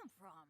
come from?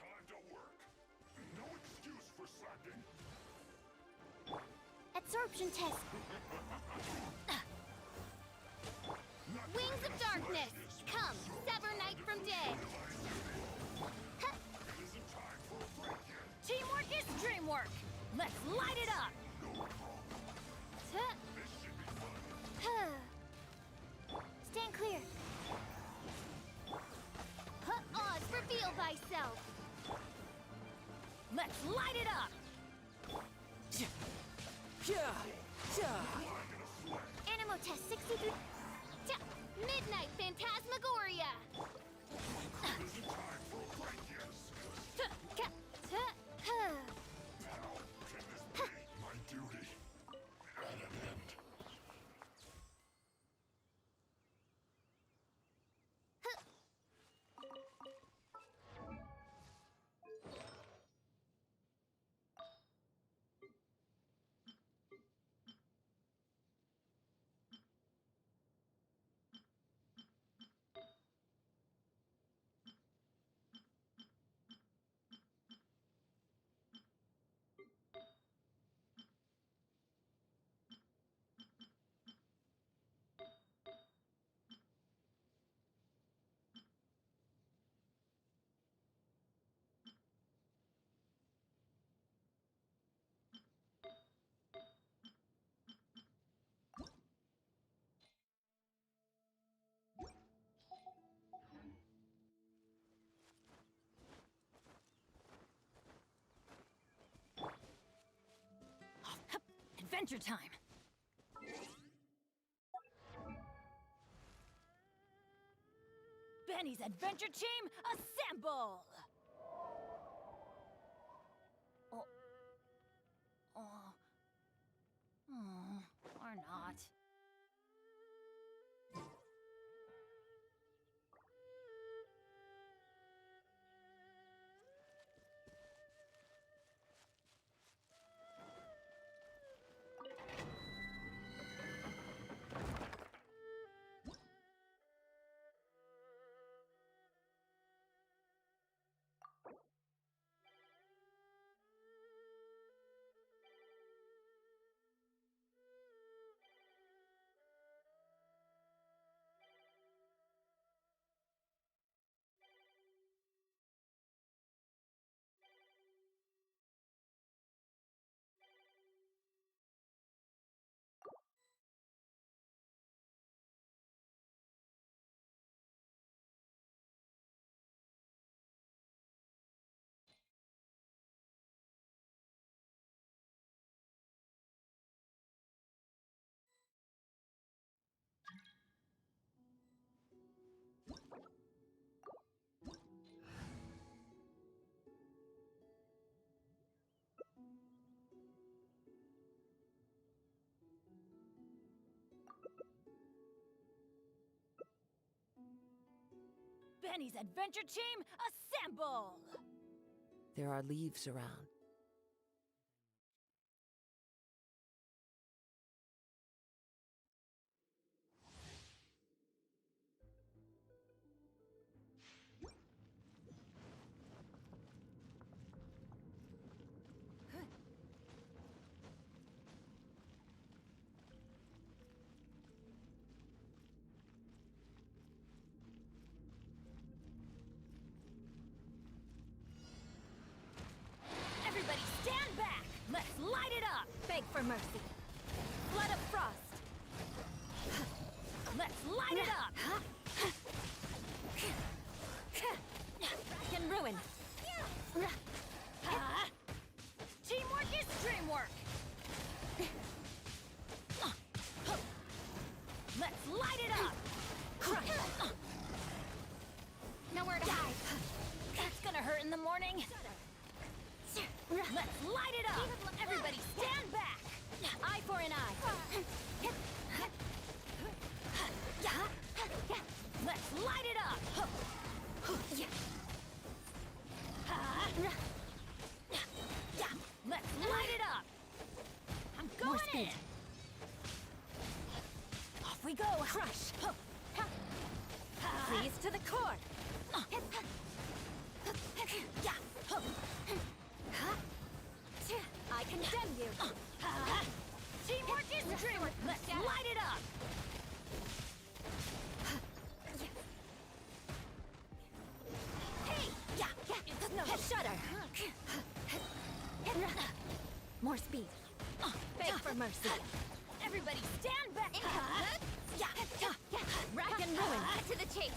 Time to work. No excuse for slacking. Absorption test. Wings of darkness. Come, sever night from day. It isn't time for a break yet. Teamwork is dreamwork! Let's light it up! No problem. This should be fun. Stand clear. Oz, reveal thyself. Let's light it up! Animo test 63. Midnight Phantasmagoria. It isn't time for a break yet. Huh. Now, can this be my duty at an end? Adventure time! Benny's Adventure Team, assemble! Oh. Or not. Benny's Adventure Team, assemble! There are leaves around. Everybody stand back! Let's light it up! Beg for mercy! Flood of frost. Let's light it up. Rack and ruin. Teamwork is dreamwork. Let's light it up. Nowhere to hide. That's gonna hurt in the morning. Let's light it up. Everybody stand back. Eye for an eye. Let's light it up. Let's light it up. I'm More going speed. in. Off we go. Crush. Freeze to the core. I condemn you. Teamwork is dreamwork. Let's light it up. Hey! It's no shudder. More speed. Beg for mercy. Everybody stand back. Rack and ruin. To the chase.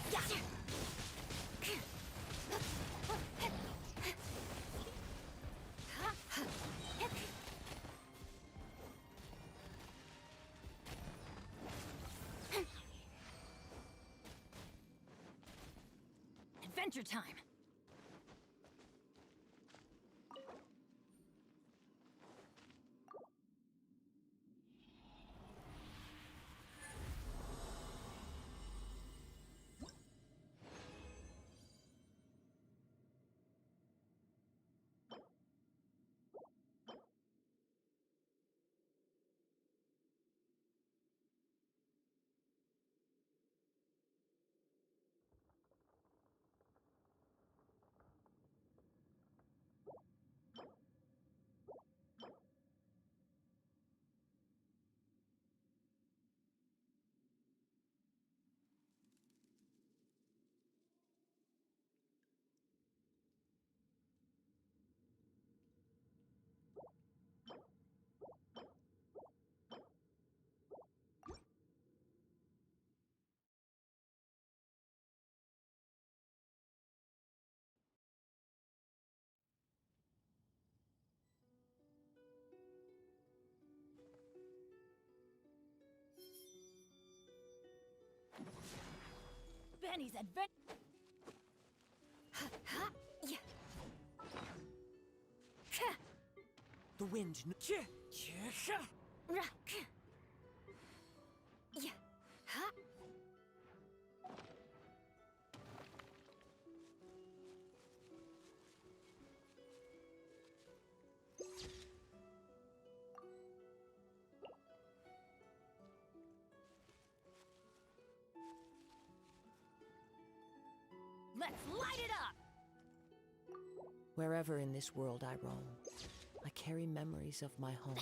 Adventure time. Benny's adventure. The wind. Let's light it up. Wherever in this world I roam, I carry memories of my home.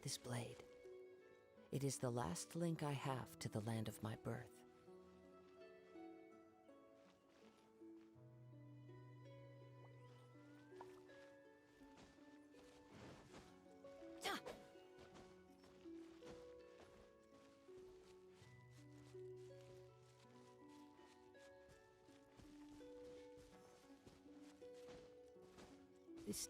This blade. It is the last link I have to the land of my birth. This...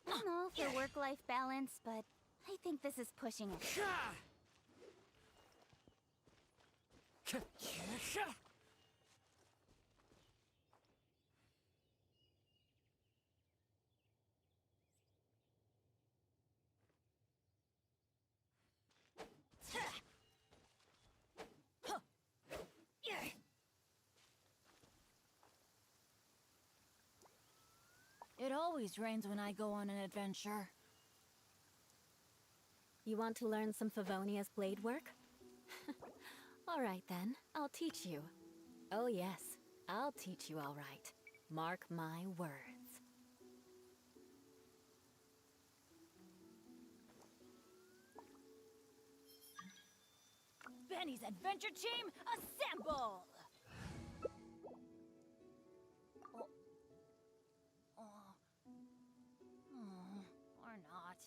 I'm all for work-life balance, but I think this is pushing it. It always rains when I go on an adventure. You want to learn some Favonia's blade work? All right then, I'll teach you. Oh yes, I'll teach you all right. Mark my words. Benny's adventure team, assemble! Or not.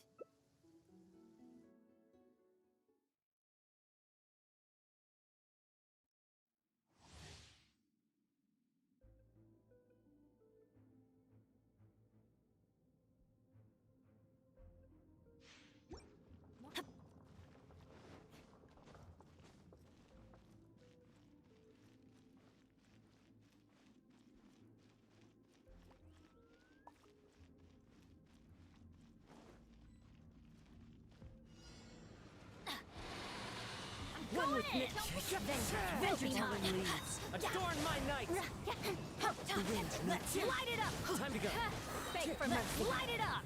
One with Nick. Adventure time leaves. Adorn my night. The winds Let's meet. light it up! Time to go. Beg for mercy! Light it up!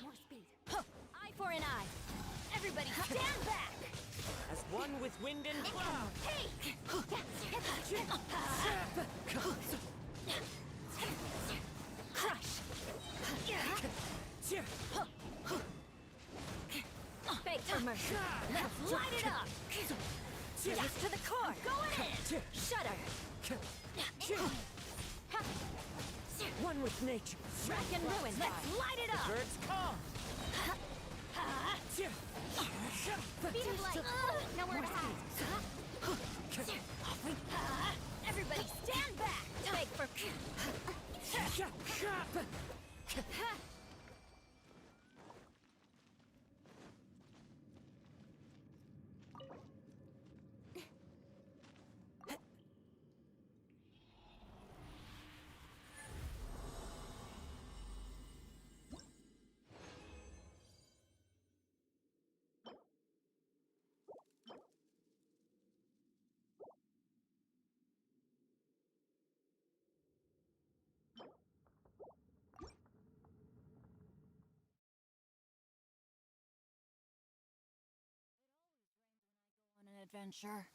More speed. Eye for an eye. Everybody stand back! As one with wind and cloud. Hey! Crush! Beg for mercy. Let's light it up! Yes to the core! Going in! Shudder! One with nature. Rack and ruin! Let's light it up! Birds call. Beat him like... Nowhere to hide. Everybody stand back! Beg for... On an adventure.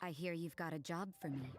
I hear you've got a job for me.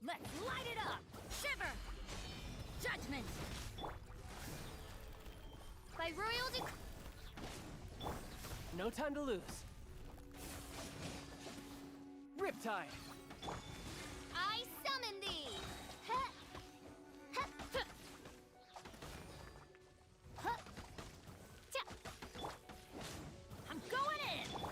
Let's light it up! Shiver! Judgment! By royal No time to lose. Riptide! I summon thee! Huh. Huh. Huh. Huh. Tja. I'm going in!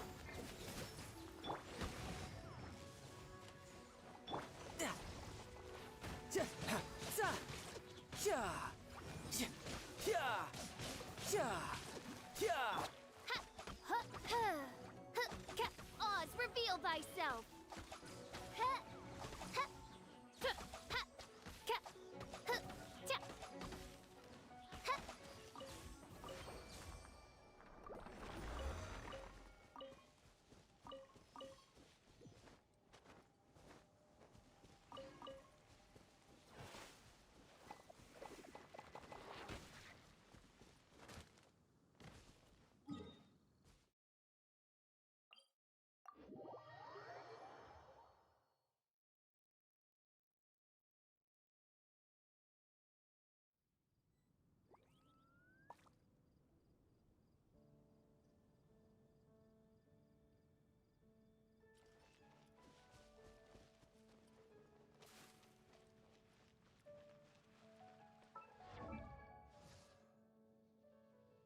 Ha. Huh. Huh. Huh. Oz, reveal thyself! Ha. Ha. Huh. Ha. Ka. Huh. Tja. Ha.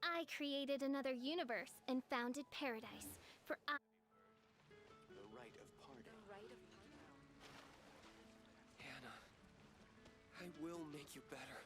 I created another universe and founded paradise. For I The rite of parting. Hannah, I will make you better.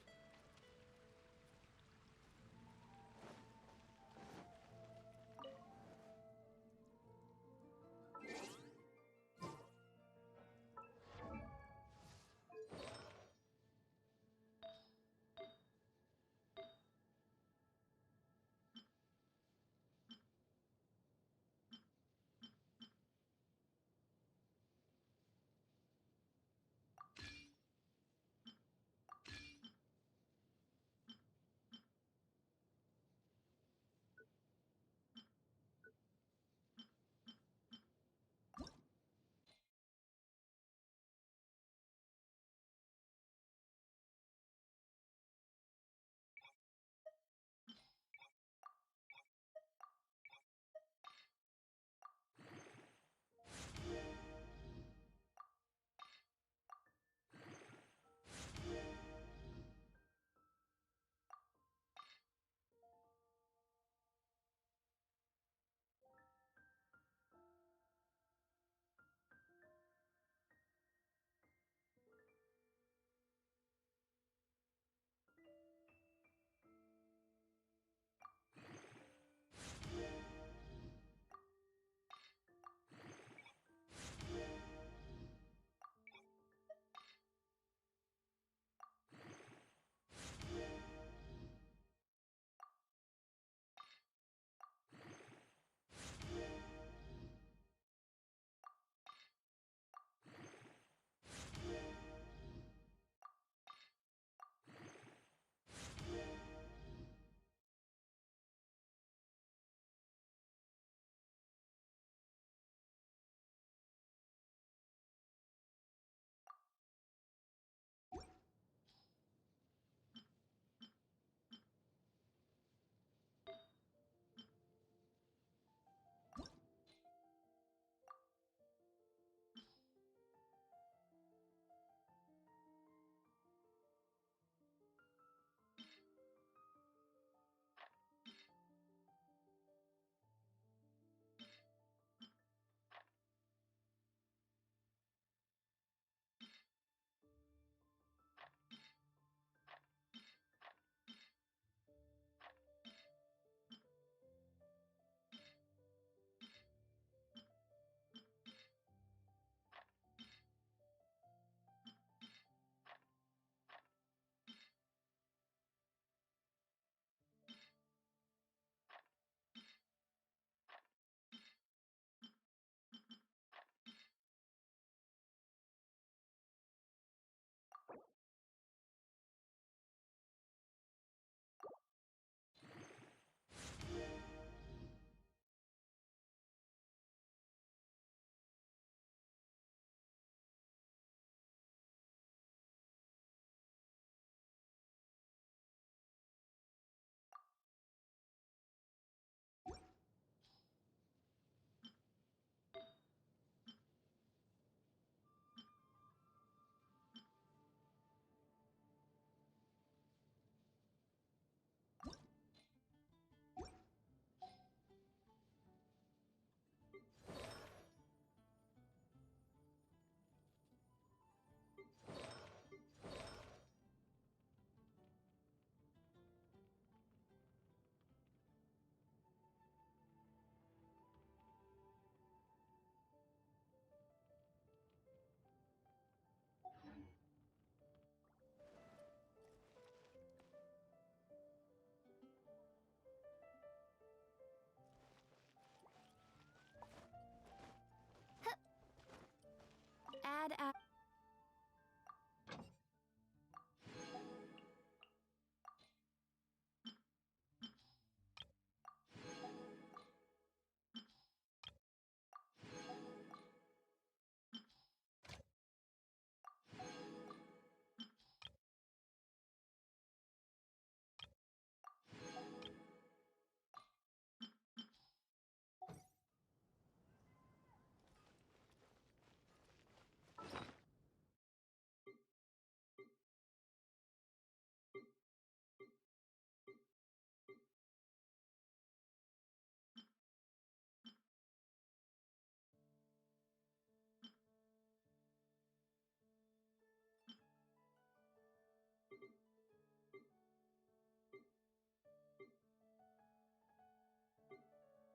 bad at...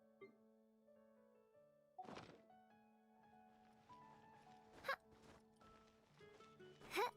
That's a nice haul.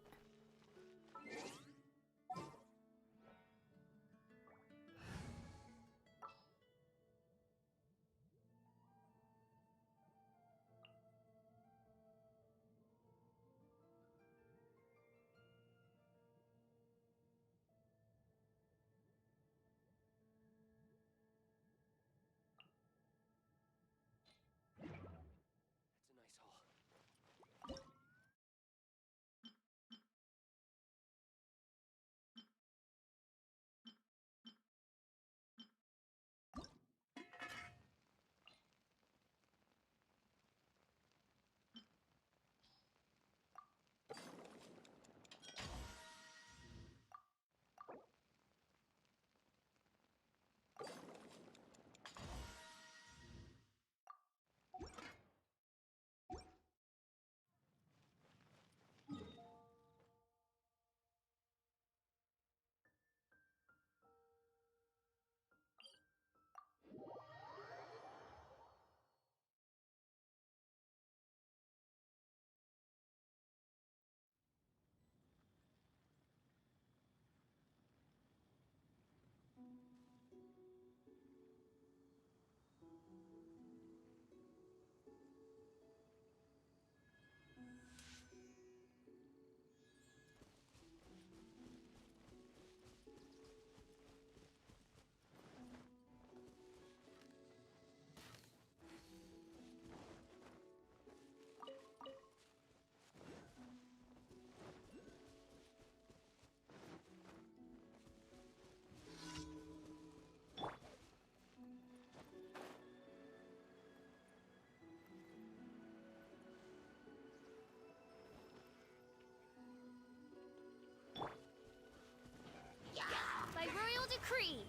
By royal decree.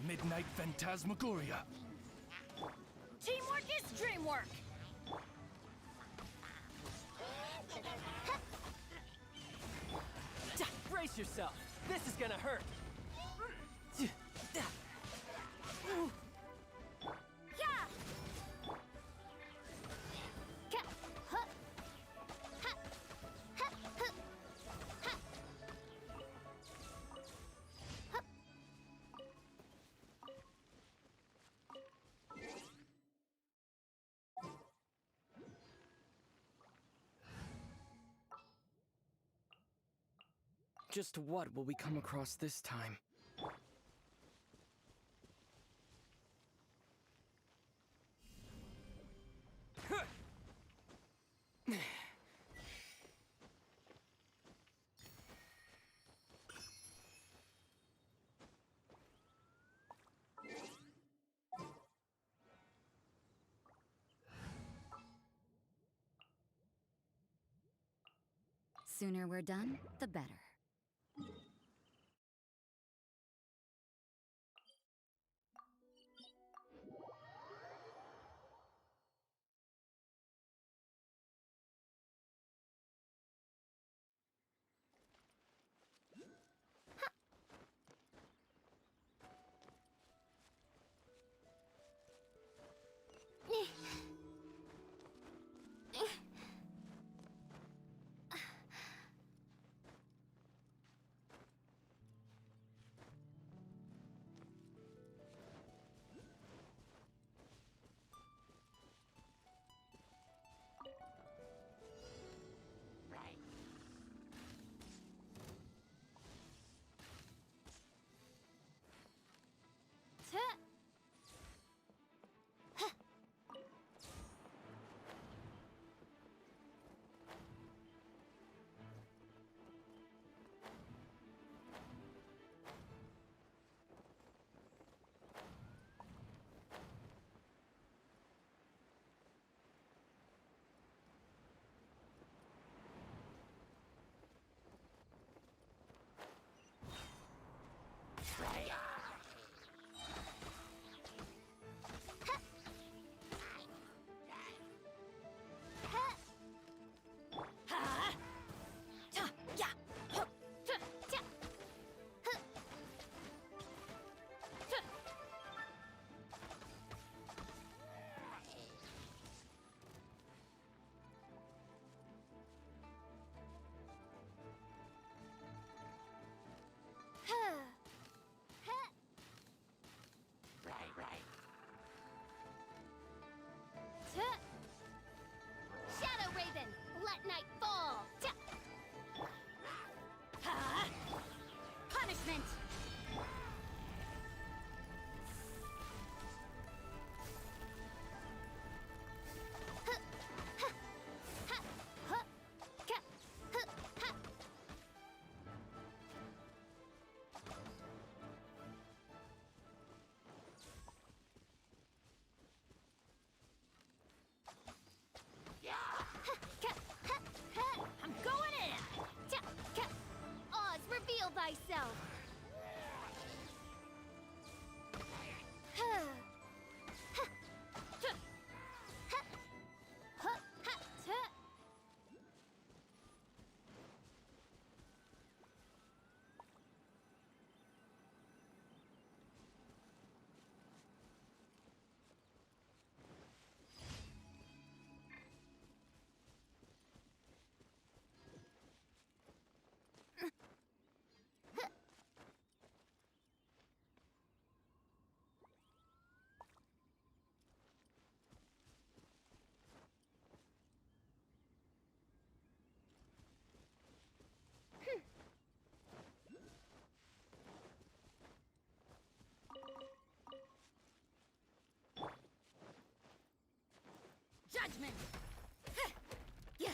Midnight Phantasmagoria. Teamwork is dreamwork. Brace yourself. This is gonna hurt. Just what will we come across this time? Sooner we're done, the better. Shadow Raven, let night fall. Punishment. I'm going in! Oz, reveal thyself! Judgment! Yeah.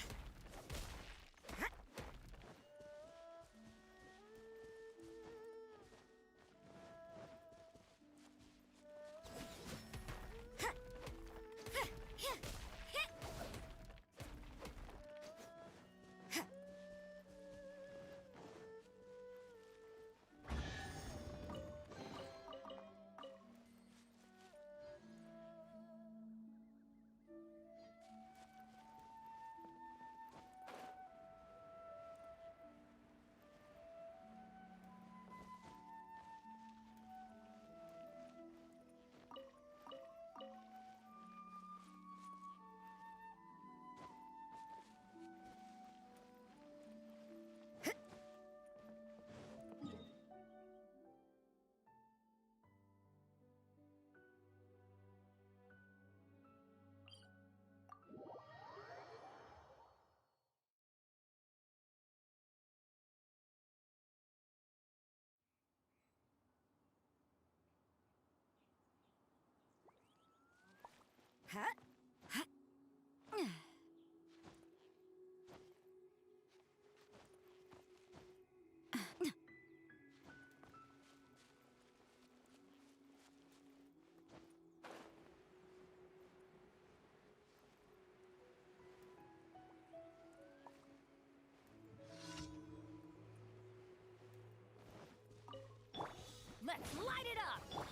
Let's light it up!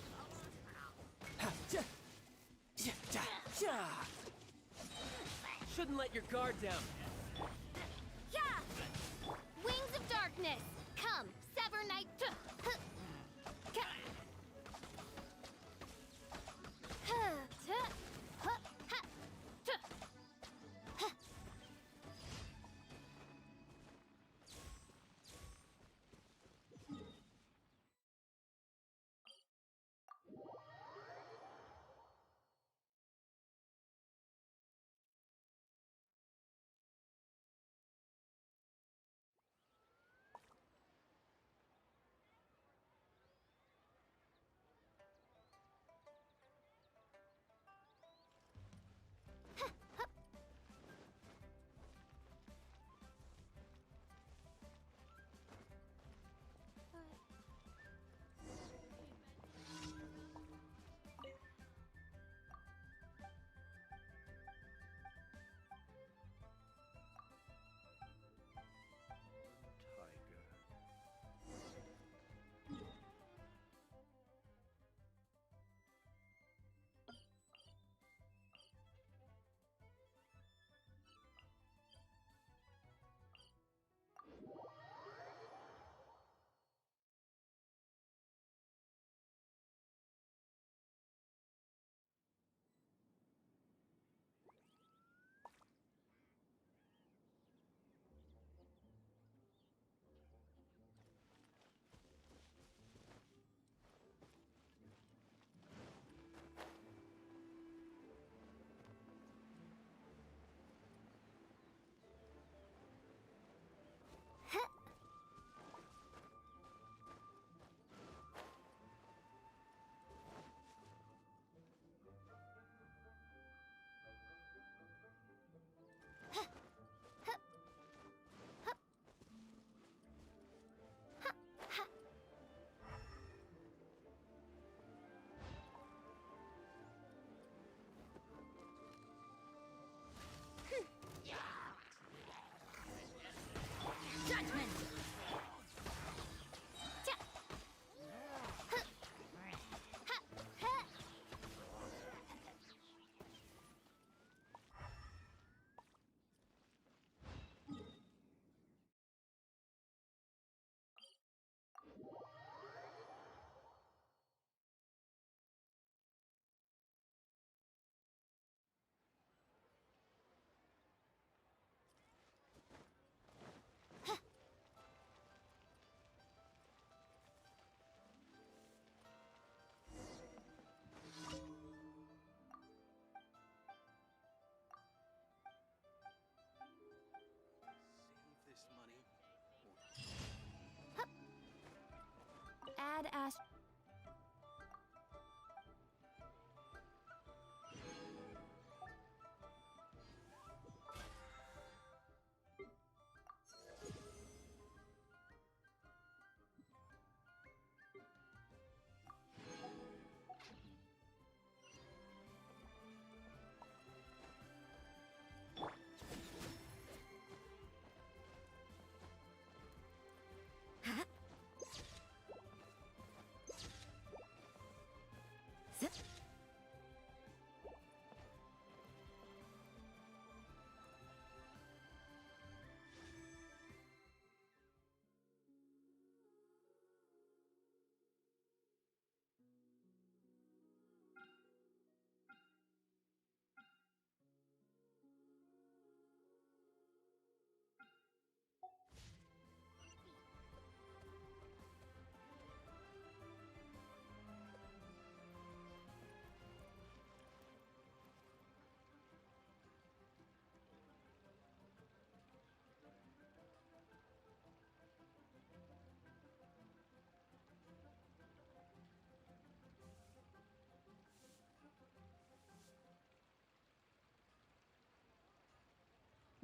Shouldn't let your guard down. Yeah! Wings of darkness! Come, sever night. ask...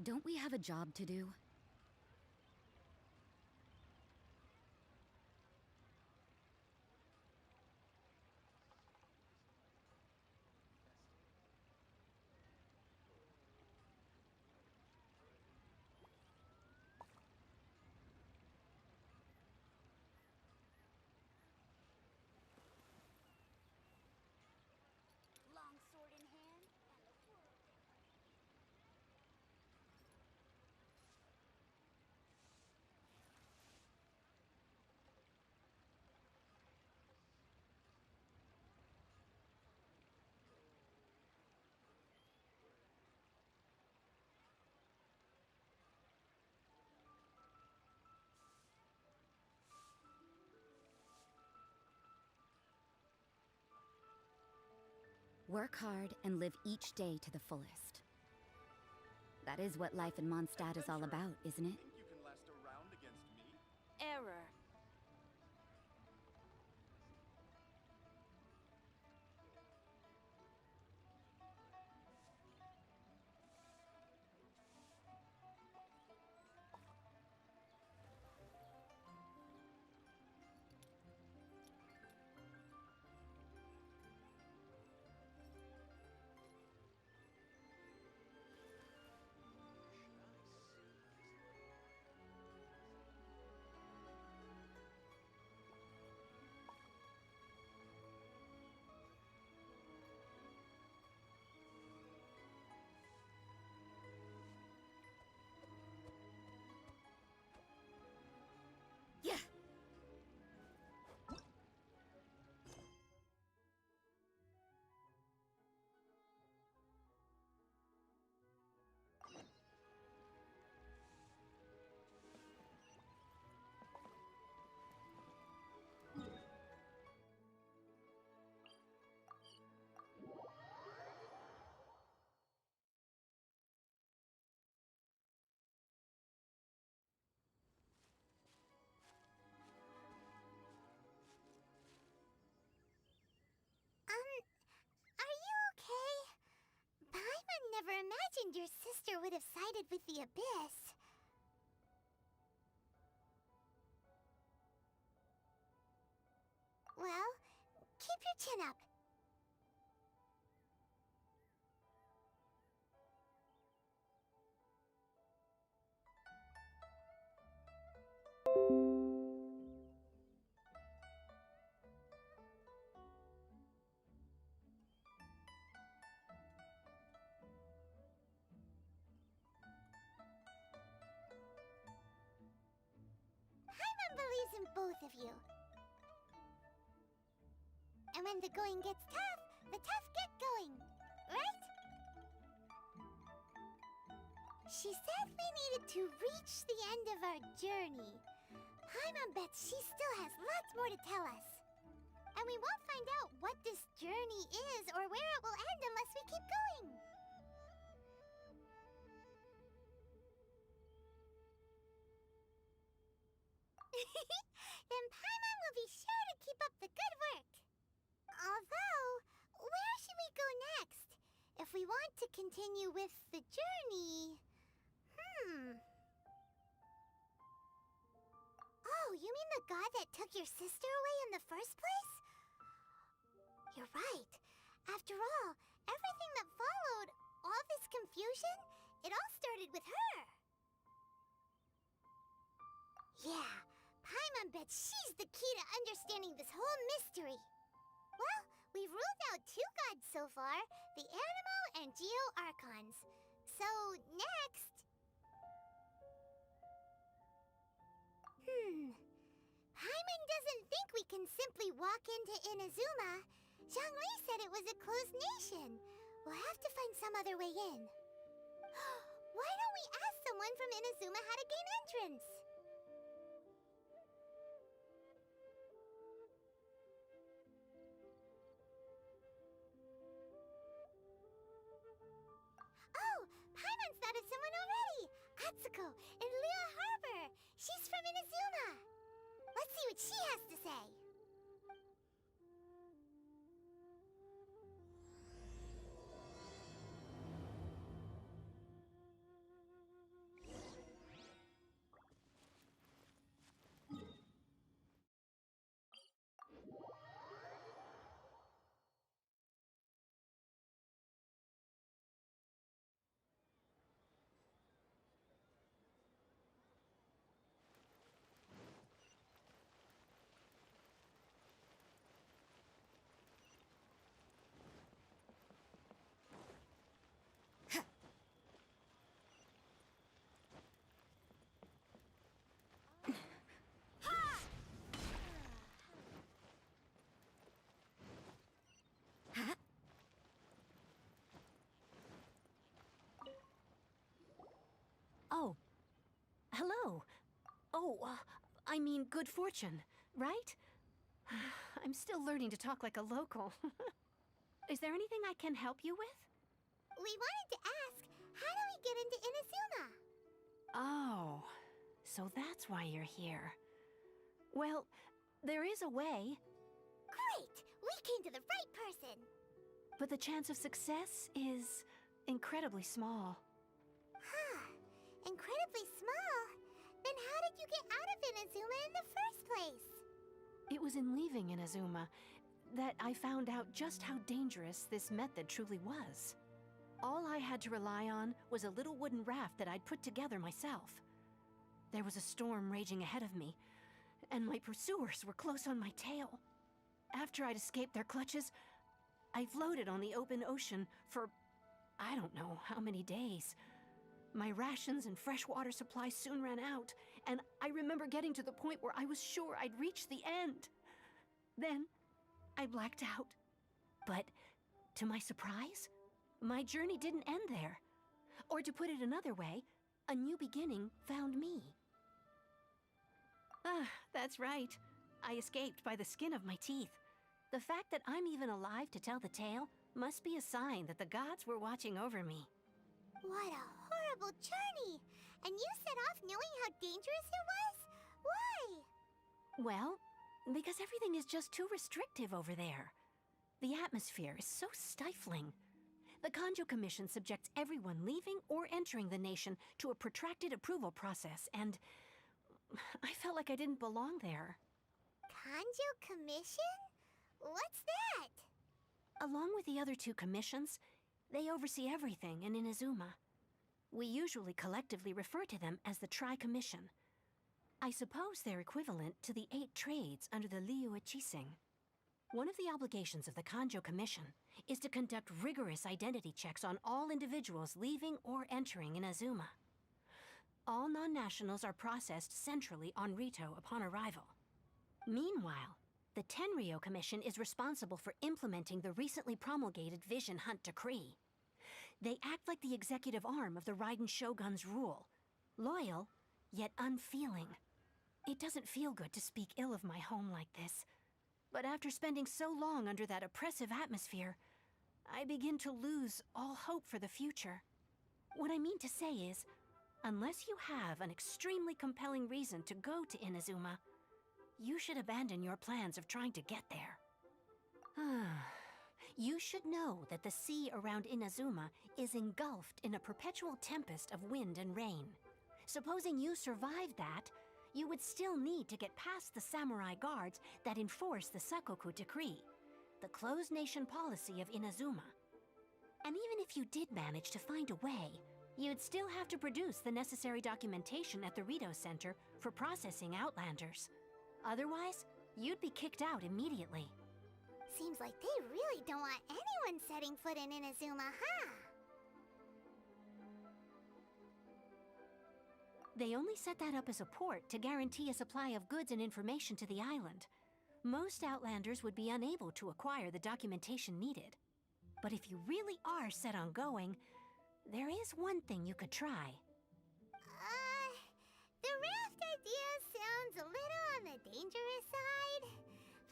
Don't we have a job to do? Long sword in hand. Work hard and live each day to the fullest. That is what life in Mondstadt is all about, isn't it? Think you can last a round against me? Error. Yeah. Are you okay? Paimon never imagined your sister would have sided with the Abyss. Well, keep your chin up. Paimon believes in both of you. And when the going gets tough, the tough get going, right? She said we needed to reach the end of our journey. Paimon bets she still has lots more to tell us. And we won't find out what this journey is or where it will end unless we keep going. Then Paimon will be sure to keep up took your sister away in the first place? You're right. After all, everything that followed, all this confusion, it all started with her. Yeah, Paimon bets she's the key to understanding this whole mystery. Well, we've ruled out 2 gods so far, the Animo and Geo Archons. So, next... Paimon doesn't think we can simply walk into Inazuma. Zhongli said it was a closed nation. We'll have to find some other way in. Why don't we ask someone from Inazuma how to gain entrance? Oh, Paimon's thought of someone already! Atsuko, in Liyue Harbor! She's from Inazuma! Let's see what she has to say! Oh. Hello. Oh, I mean good fortune, right? I'm still learning to talk like a local. Is there anything I can help you with? We wanted to ask, how do we get into Inazuma? Oh, so that's why you're here. Well, there is a way, Great! We came to the right person! but the chance of success is incredibly small. Huh. Incredibly small? Then how did you get out of Inazuma in the first place? It was in leaving Inazuma that I found out just how dangerous this method truly was. All I had to rely on was a little wooden raft that I'd put together myself. There was a storm raging ahead of me, and my pursuers were close on my tail. After I'd escaped their clutches, I floated on the open ocean for I don't know how many days. My rations and fresh water supply soon ran out, and I remember getting to the point where I was sure I'd reached the end. Then, I blacked out. But, to my surprise, my journey didn't end there. Or to put it another way, a new beginning found me. Ah, that's right. I escaped by the skin of my teeth. The fact that I'm even alive to tell the tale must be a sign that the gods were watching over me. What a horrible journey! And you set off knowing how dangerous it was? Why? Well, because everything is just too restrictive over there. The atmosphere is so stifling. The Kanjo Commission subjects everyone leaving or entering the nation to a protracted approval process, and I felt like I didn't belong there. Kanjo Commission? What's that? Along with the other 2 commissions, they oversee everything in Inazuma. We usually collectively refer to them as the Tri-Commission. I suppose they're equivalent to the 8 trades under the Liyue Chising. One of the obligations of the Kanjo Commission is to conduct rigorous identity checks on all individuals leaving or entering Inazuma. All non-nationals are processed centrally on Rito upon arrival. Meanwhile, the Tenryo Commission is responsible for implementing the recently promulgated Vision Hunt Decree. They act like the executive arm of the Raiden Shogun's rule. Loyal, yet unfeeling. It doesn't feel good to speak ill of my home like this. But after spending so long under that oppressive atmosphere, I begin to lose all hope for the future. What I mean to say is, unless you have an extremely compelling reason to go to Inazuma, you should abandon your plans of trying to get there. You should know that the sea around Inazuma is engulfed in a perpetual tempest of wind and rain. Supposing you survived that, you would still need to get past the samurai guards that enforce the Sakoku Decree, the closed nation policy of Inazuma. And even if you did manage to find a way, you'd still have to produce the necessary documentation at the Rito Center for processing Outlanders. Otherwise, you'd be kicked out immediately. Seems like they really don't want anyone setting foot in Inazuma, huh? They only set that up as a port to guarantee a supply of goods and information to the island. Most Outlanders would be unable to acquire the documentation needed. But if you really are set on going, there is one thing you could try. The raft idea sounds a little on the dangerous side.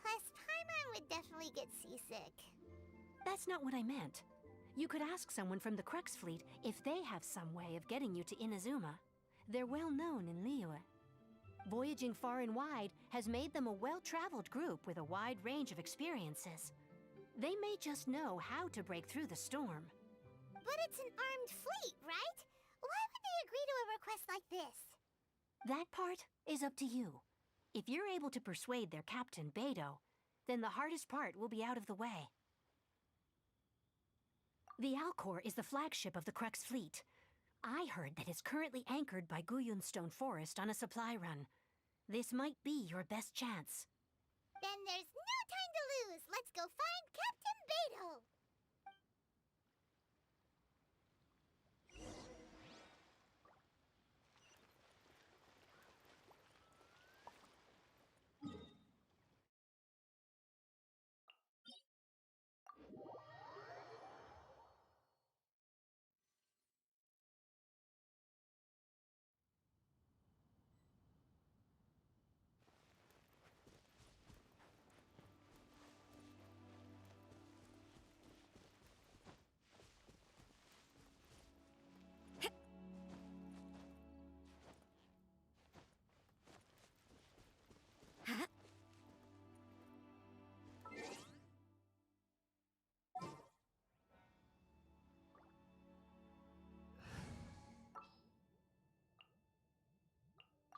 Plus, Paimon would definitely get seasick. That's not what I meant. You could ask someone from the Crux Fleet if they have some way of getting you to Inazuma. They're well known in Liyue. Voyaging far and wide has made them a well-traveled group with a wide range of experiences. They may just know how to break through the storm. But it's an armed fleet, right? Why would they agree to a request like this? That part is up to you. If you're able to persuade their captain, Beidou, then the hardest part will be out of the way. The Alcor is the flagship of the Crux Fleet. I heard that it's currently anchored by Guyunstone Forest on a supply run. This might be your best chance. Then there's no time to lose. Let's go find Captain Beidou.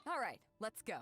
All right, let's go.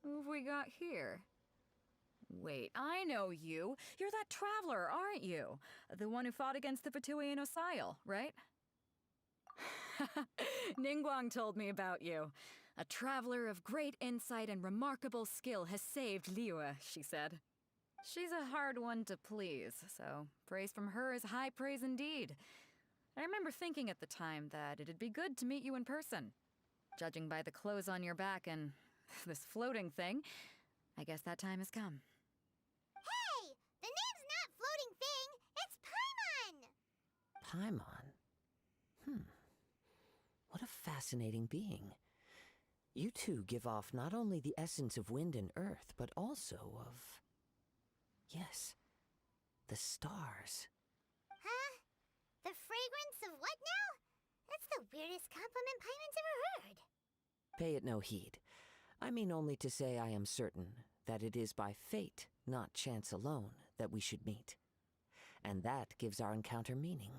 Who have we got here? Wait, I know you. You're that traveler, aren't you? The one who fought against the Fatuian Osile, right? Ningguang told me about you. A traveler of great insight and remarkable skill has saved Liyue, she said. She's a hard one to please, so praise from her is high praise indeed. I remember thinking at the time that it'd be good to meet you in person. Judging by the clothes on your back and this floating thing, I guess that time has come. Hey! The name's not Floating Thing! It's Paimon! Paimon? What a fascinating being. You two give off not only the essence of wind and earth, but also of... yes, the stars. Huh? The fragrance of what now? That's the weirdest compliment Paimon's ever heard. Pay it no heed. I mean only to say I am certain that it is by fate, not chance alone, that we should meet. And that gives our encounter meaning.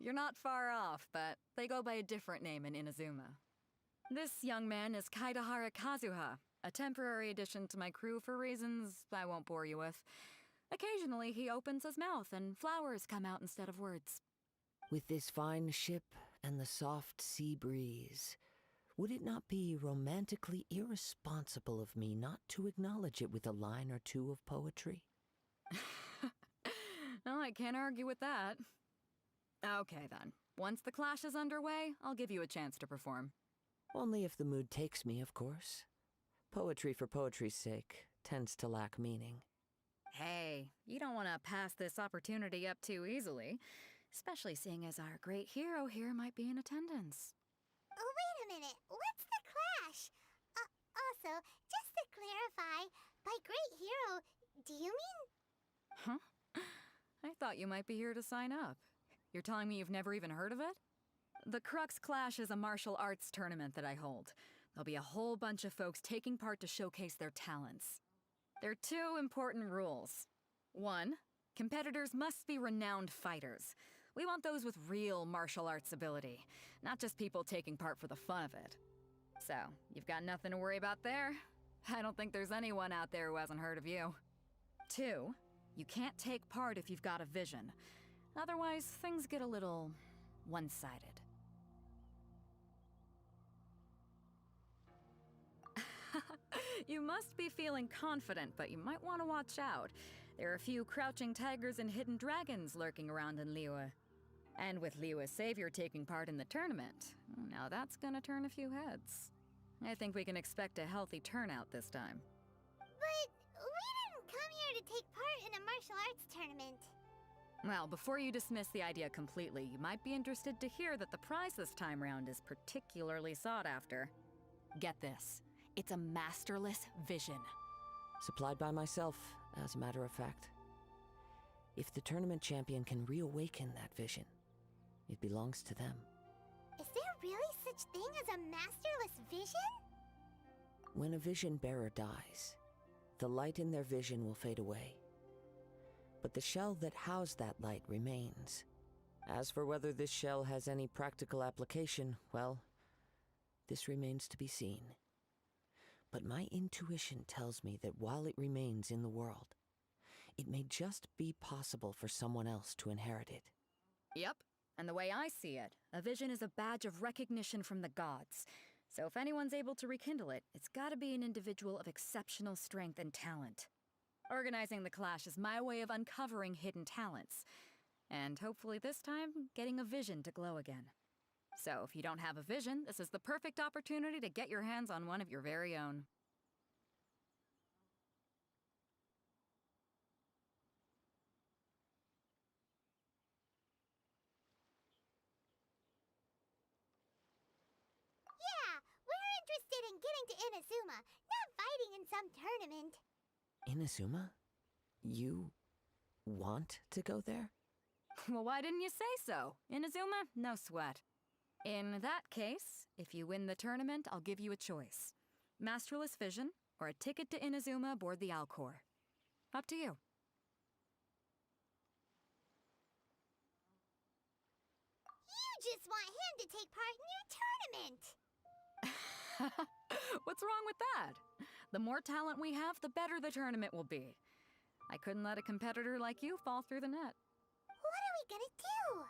You're not far off, but they go by a different name in Inazuma. This young man is Kaidahara Kazuha, a temporary addition to my crew for reasons I won't bore you with. Occasionally, he opens his mouth and flowers come out instead of words. With this fine ship and the soft sea breeze, would it not be romantically irresponsible of me not to acknowledge it with a line or two of poetry? Well, I can't argue with that. Okay then. Once the clash is underway, I'll give you a chance to perform. Only if the mood takes me, of course. Poetry for poetry's sake tends to lack meaning. Hey, you don't want to pass this opportunity up too easily, especially seeing as our great hero here might be in attendance. Oh, wait a minute. What's the clash? Also, just to clarify, by great hero, do you mean... Huh? I thought you might be here to sign up. You're telling me you've never even heard of it? The Crux Clash is a martial arts tournament that I hold. There'll be a whole bunch of folks taking part to showcase their talents. There are two important rules. 1, competitors must be renowned fighters. We want those with real martial arts ability, not just people taking part for the fun of it. So, you've got nothing to worry about there. I don't think there's anyone out there who hasn't heard of you. 2, you can't take part if you've got a vision. Otherwise, things get a little one-sided. You must be feeling confident, but you might want to watch out. There are a few crouching tigers and hidden dragons lurking around in Liyue. And with Liyue's savior taking part in the tournament, now that's gonna turn a few heads. I think we can expect a healthy turnout this time. But we didn't come here to take part in a martial arts tournament. Well, before you dismiss the idea completely, you might be interested to hear that the prize this time round is particularly sought after. Get this. It's a masterless vision. Supplied by myself, as a matter of fact. If the tournament champion can reawaken that vision, it belongs to them. Is there really such thing as a masterless vision? When a vision bearer dies, the light in their vision will fade away. But the shell that housed that light remains. As for whether this shell has any practical application, well, this remains to be seen. But my intuition tells me that while it remains in the world, it may just be possible for someone else to inherit it. Yep, and the way I see it, a vision is a badge of recognition from the gods. So if anyone's able to rekindle it, it's gotta be an individual of exceptional strength and talent. Organizing the clash is my way of uncovering hidden talents. And hopefully this time, getting a vision to glow again. So if you don't have a vision, this is the perfect opportunity to get your hands on one of your very own. Yeah, we're interested in getting to Inazuma, not fighting in some tournament. Inazuma? You want to go there? Well, why didn't you say so? Inazuma? No sweat. In that case, if you win the tournament, I'll give you a choice. Masterless Vision, or a ticket to Inazuma aboard the Alcor. Up to you. You just want him to take part in your tournament! What's wrong with that? The more talent we have, the better the tournament will be. I couldn't let a competitor like you fall through the net. What are we gonna do?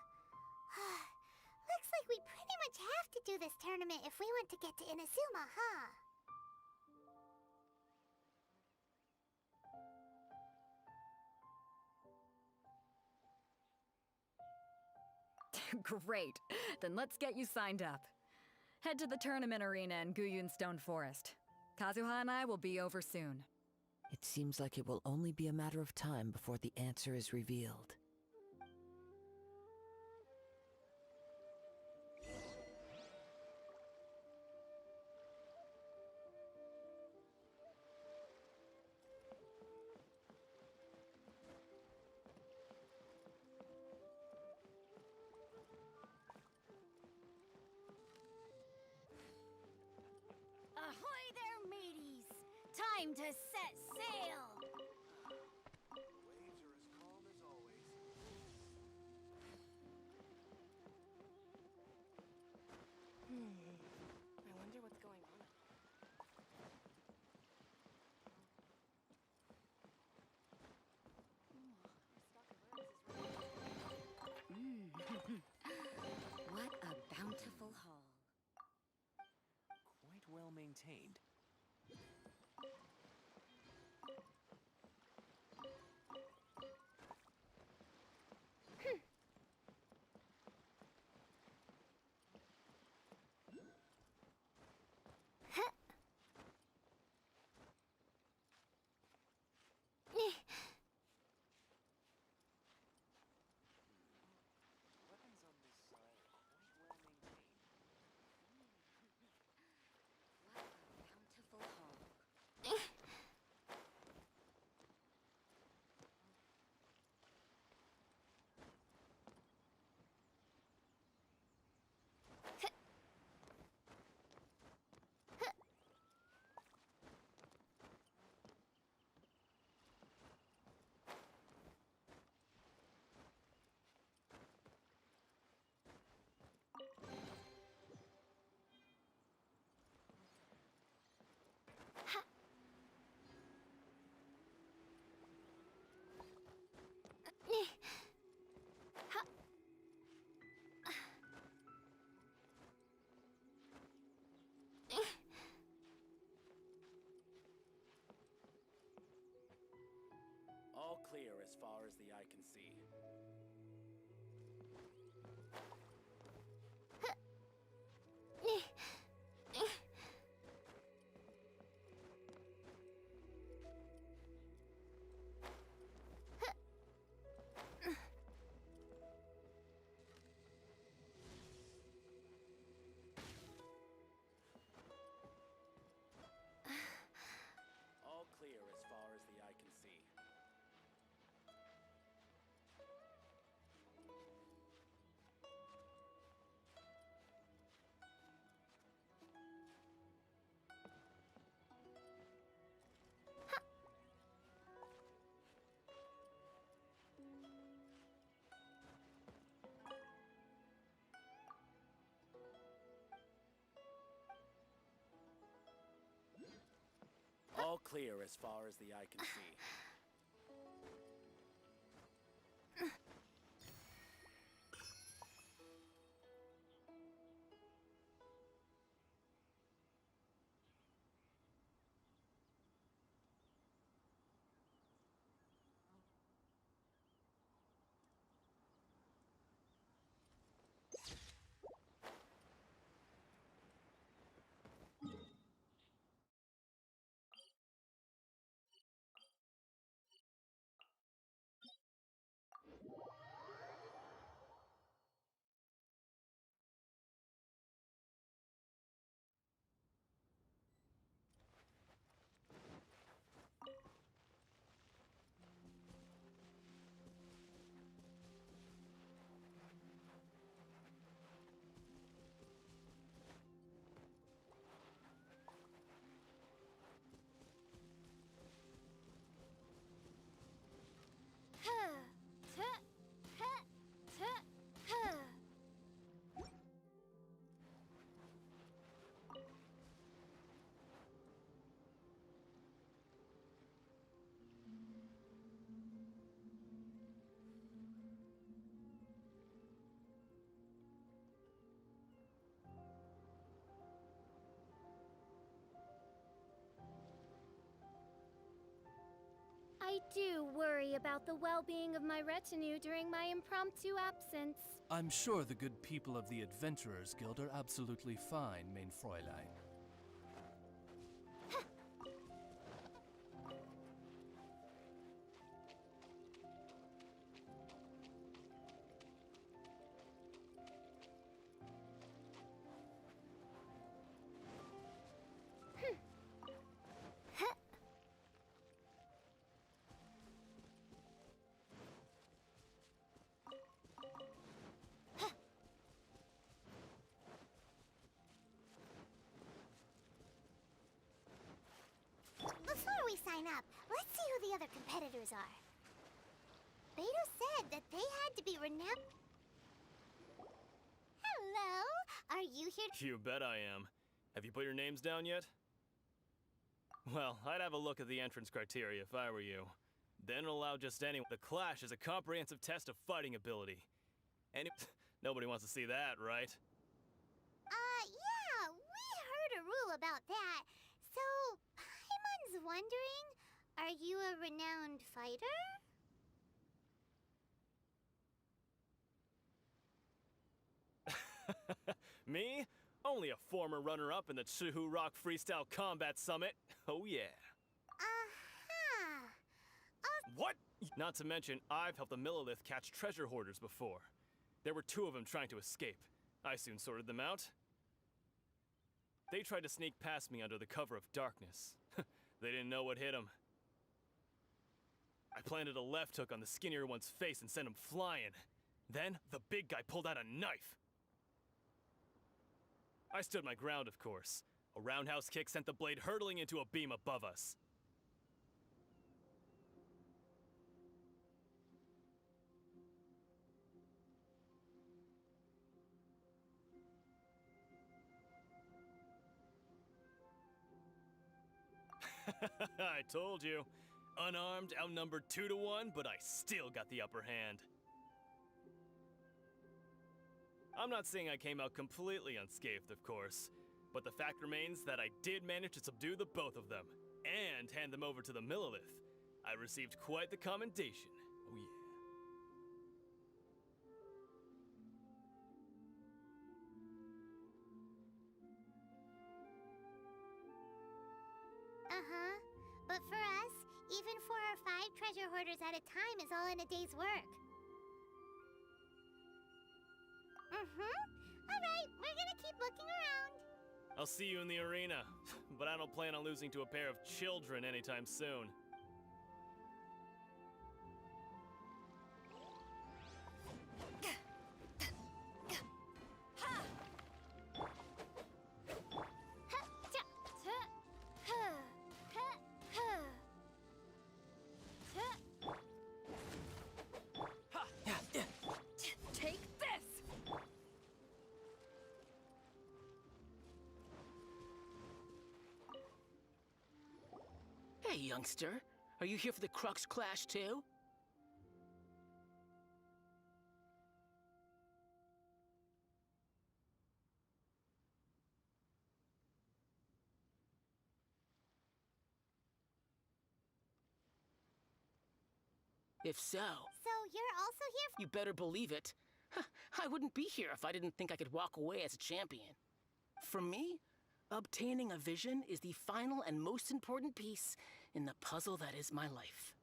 Looks like we pretty much have to do this tournament if we want to get to Inazuma, huh? Great. Then let's get you signed up. Head to the tournament arena in Guyun Stone Forest. Kazuha and I will be over soon. It seems like it will only be a matter of time before the answer is revealed. Ahoy there, mateys! Time to set sail! Waves are as calm as always. I wonder what's going on. What a bountiful haul. Quite well maintained. Weapons on this side are quite well maintained. What a bountiful haul. All clear as far as the eye can see. All clear as far as the eye can see. All clear as far as the eye can see. worry about the well-being of my retinue during my impromptu absence. I'm sure the good people of the Adventurers Guild are absolutely fine, mein Fräulein. Before we sign up, let's see who the other competitors are. Beto said that they had to be renowned. Hello? Are you here? You bet I am. Have you put your names down yet? Well, I'd have a look at the entrance criteria if I were you. Then allow just anyone. The Clash is a comprehensive test of fighting ability. Nobody wants to see that, right? Yeah, we heard a rule about that. So, Paimon's wondering, are you a renowned fighter? Me? Only a former runner-up in the Chihu Rock Freestyle Combat Summit. Oh yeah. What? Not to mention, I've helped the Millilith catch treasure hoarders before. There were 2 of them trying to escape. I soon sorted them out. They tried to sneak past me under the cover of darkness. They didn't know what hit them. I planted a left hook on the skinnier one's face and sent him flying. Then, the big guy pulled out a knife. I stood my ground, of course. A roundhouse kick sent the blade hurtling into a beam above us. I told you. Unarmed, outnumbered 2 to 1, but I still got the upper hand. I'm not saying I came out completely unscathed, of course, but the fact remains that I did manage to subdue the both of them, and hand them over to the Millilith. I received quite the commendation. Oh yeah. But for us, even 4 or 5 treasure hoarders at a time is all in a day's work. Alright, we're gonna keep looking around. I'll see you in the arena, but I don't plan on losing to a pair of children anytime soon. Take this! Hey, youngster. Are you here for the Crux Clash, too? If so... So you're also here You better believe it. I wouldn't be here if I didn't think I could walk away as a champion. For me, obtaining a vision is the final and most important piece in the puzzle that is my life.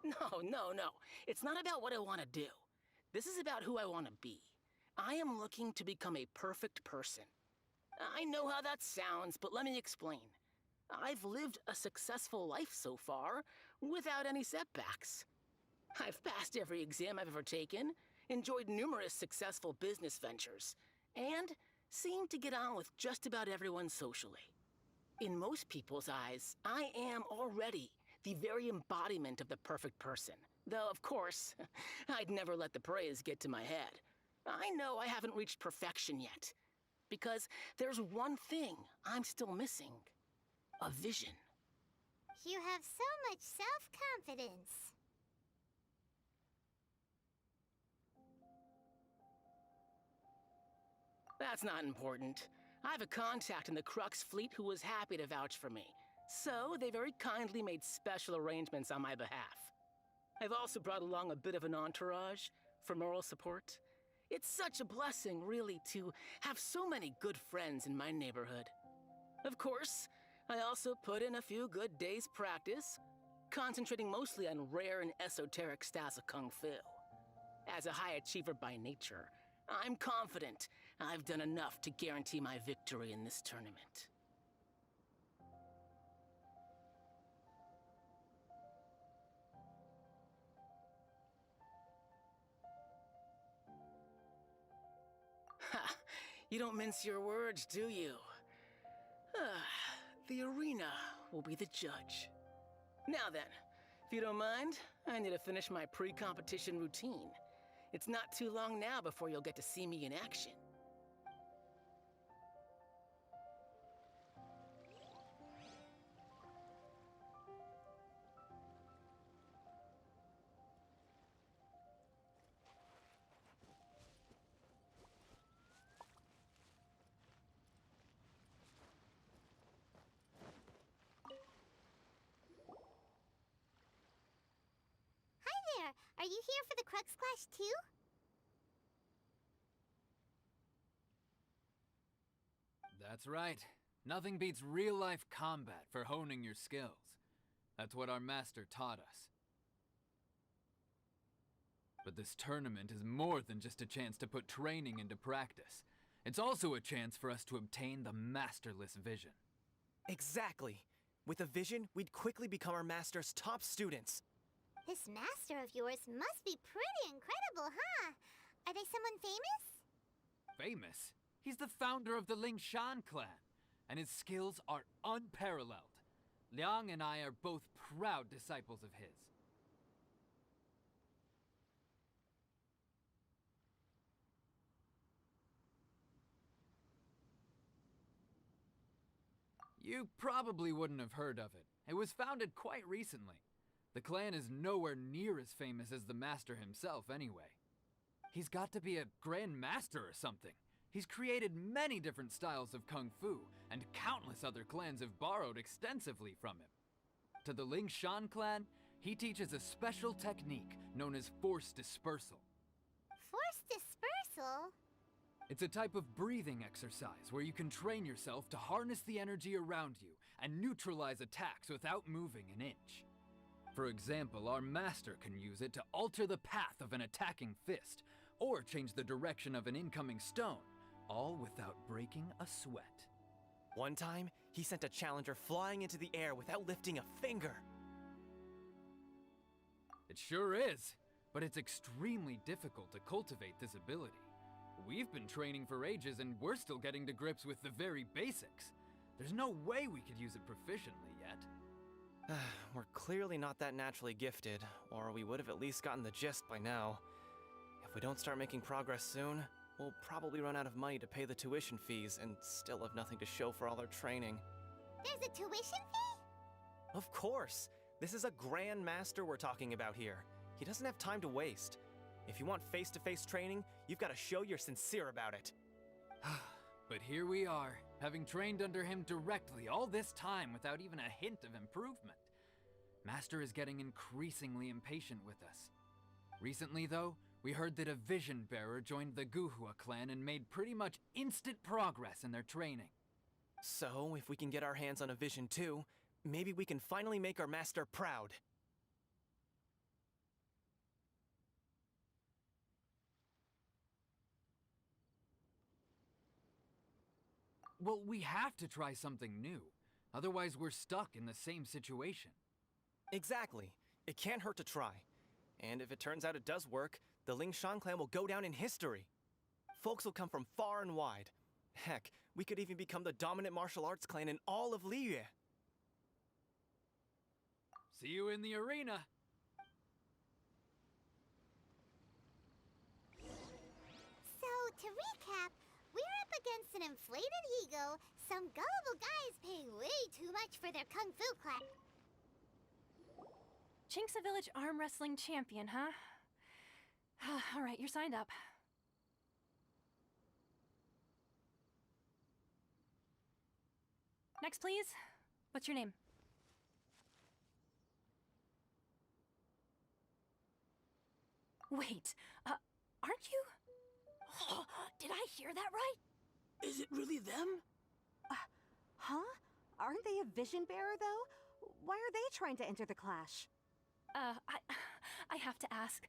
No. It's not about what I want to do. This is about who I want to be. I am looking to become a perfect person. I know how that sounds, but let me explain. I've lived a successful life so far, without any setbacks. I've passed every exam I've ever taken, enjoyed numerous successful business ventures, and seem to get on with just about everyone socially. In most people's eyes, I am already the very embodiment of the perfect person. Though, of course, I'd never let the praise get to my head. I know I haven't reached perfection yet, because there's one thing I'm still missing. A vision. You have so much self-confidence. That's not important. I have a contact in the Crux fleet who was happy to vouch for me. So they very kindly made special arrangements on my behalf. I've also brought along a bit of an entourage for moral support. It's such a blessing, really, to have so many good friends in my neighborhood. Of course, I also put in a few good days' practice, concentrating mostly on rare and esoteric styles of Kung Fu. As a high achiever by nature, I'm confident I've done enough to guarantee my victory in this tournament. Ha! You don't mince your words, do you? The arena will be the judge. Now then, if you don't mind, I need to finish my pre-competition routine. It's not too long now before you'll get to see me in action. Are you here for the Crux Clash too? That's right. Nothing beats real-life combat for honing your skills. That's what our master taught us. But this tournament is more than just a chance to put training into practice. It's also a chance for us to obtain the masterless vision. Exactly. With a vision, we'd quickly become our master's top students. This master of yours must be pretty incredible, huh? Are they someone famous? Famous? He's the founder of the Lingshan clan, and his skills are unparalleled. Liang and I are both proud disciples of his. You probably wouldn't have heard of it. It was founded quite recently. The clan is nowhere near as famous as the master himself, anyway. He's got to be a grand master or something. He's created many different styles of Kung Fu, and countless other clans have borrowed extensively from him. To the Lingshan clan, he teaches a special technique known as force dispersal. Force dispersal? It's a type of breathing exercise where you can train yourself to harness the energy around you and neutralize attacks without moving an inch. For example, our master can use it to alter the path of an attacking fist, or change the direction of an incoming stone, all without breaking a sweat. One time, he sent a challenger flying into the air without lifting a finger. It sure is, but it's extremely difficult to cultivate this ability. We've been training for ages and we're still getting to grips with the very basics. There's no way we could use it proficiently yet. We're clearly not that naturally gifted, or we would have at least gotten the gist by now. If we don't start making progress soon, we'll probably run out of money to pay the tuition fees and still have nothing to show for all our training. There's a tuition fee? Of course! This is a Grand Master we're talking about here. He doesn't have time to waste. If you want face-to-face training, you've got to show you're sincere about it. But here we are, having trained under him directly all this time without even a hint of improvement. Master is getting increasingly impatient with us. Recently, though, we heard that a Vision Bearer joined the Guhua clan and made pretty much instant progress in their training. So, if we can get our hands on a Vision too, maybe we can finally make our master proud. Well, we have to try something new. Otherwise, we're stuck in the same situation. Exactly. It can't hurt to try. And if it turns out it does work, the Lingshan clan will go down in history. Folks will come from far and wide. Heck, we could even become the dominant martial arts clan in all of Liyue. See you in the arena! So, to recap, we're up against an inflated ego, some gullible guys paying way too much for their kung fu class. Chink's a village arm wrestling champion, huh? All right, you're signed up. Next, please. What's your name? Wait, aren't you? Did I hear that right? Is it really them? Huh? Aren't they a vision bearer, though? Why are they trying to enter the clash? I have to ask,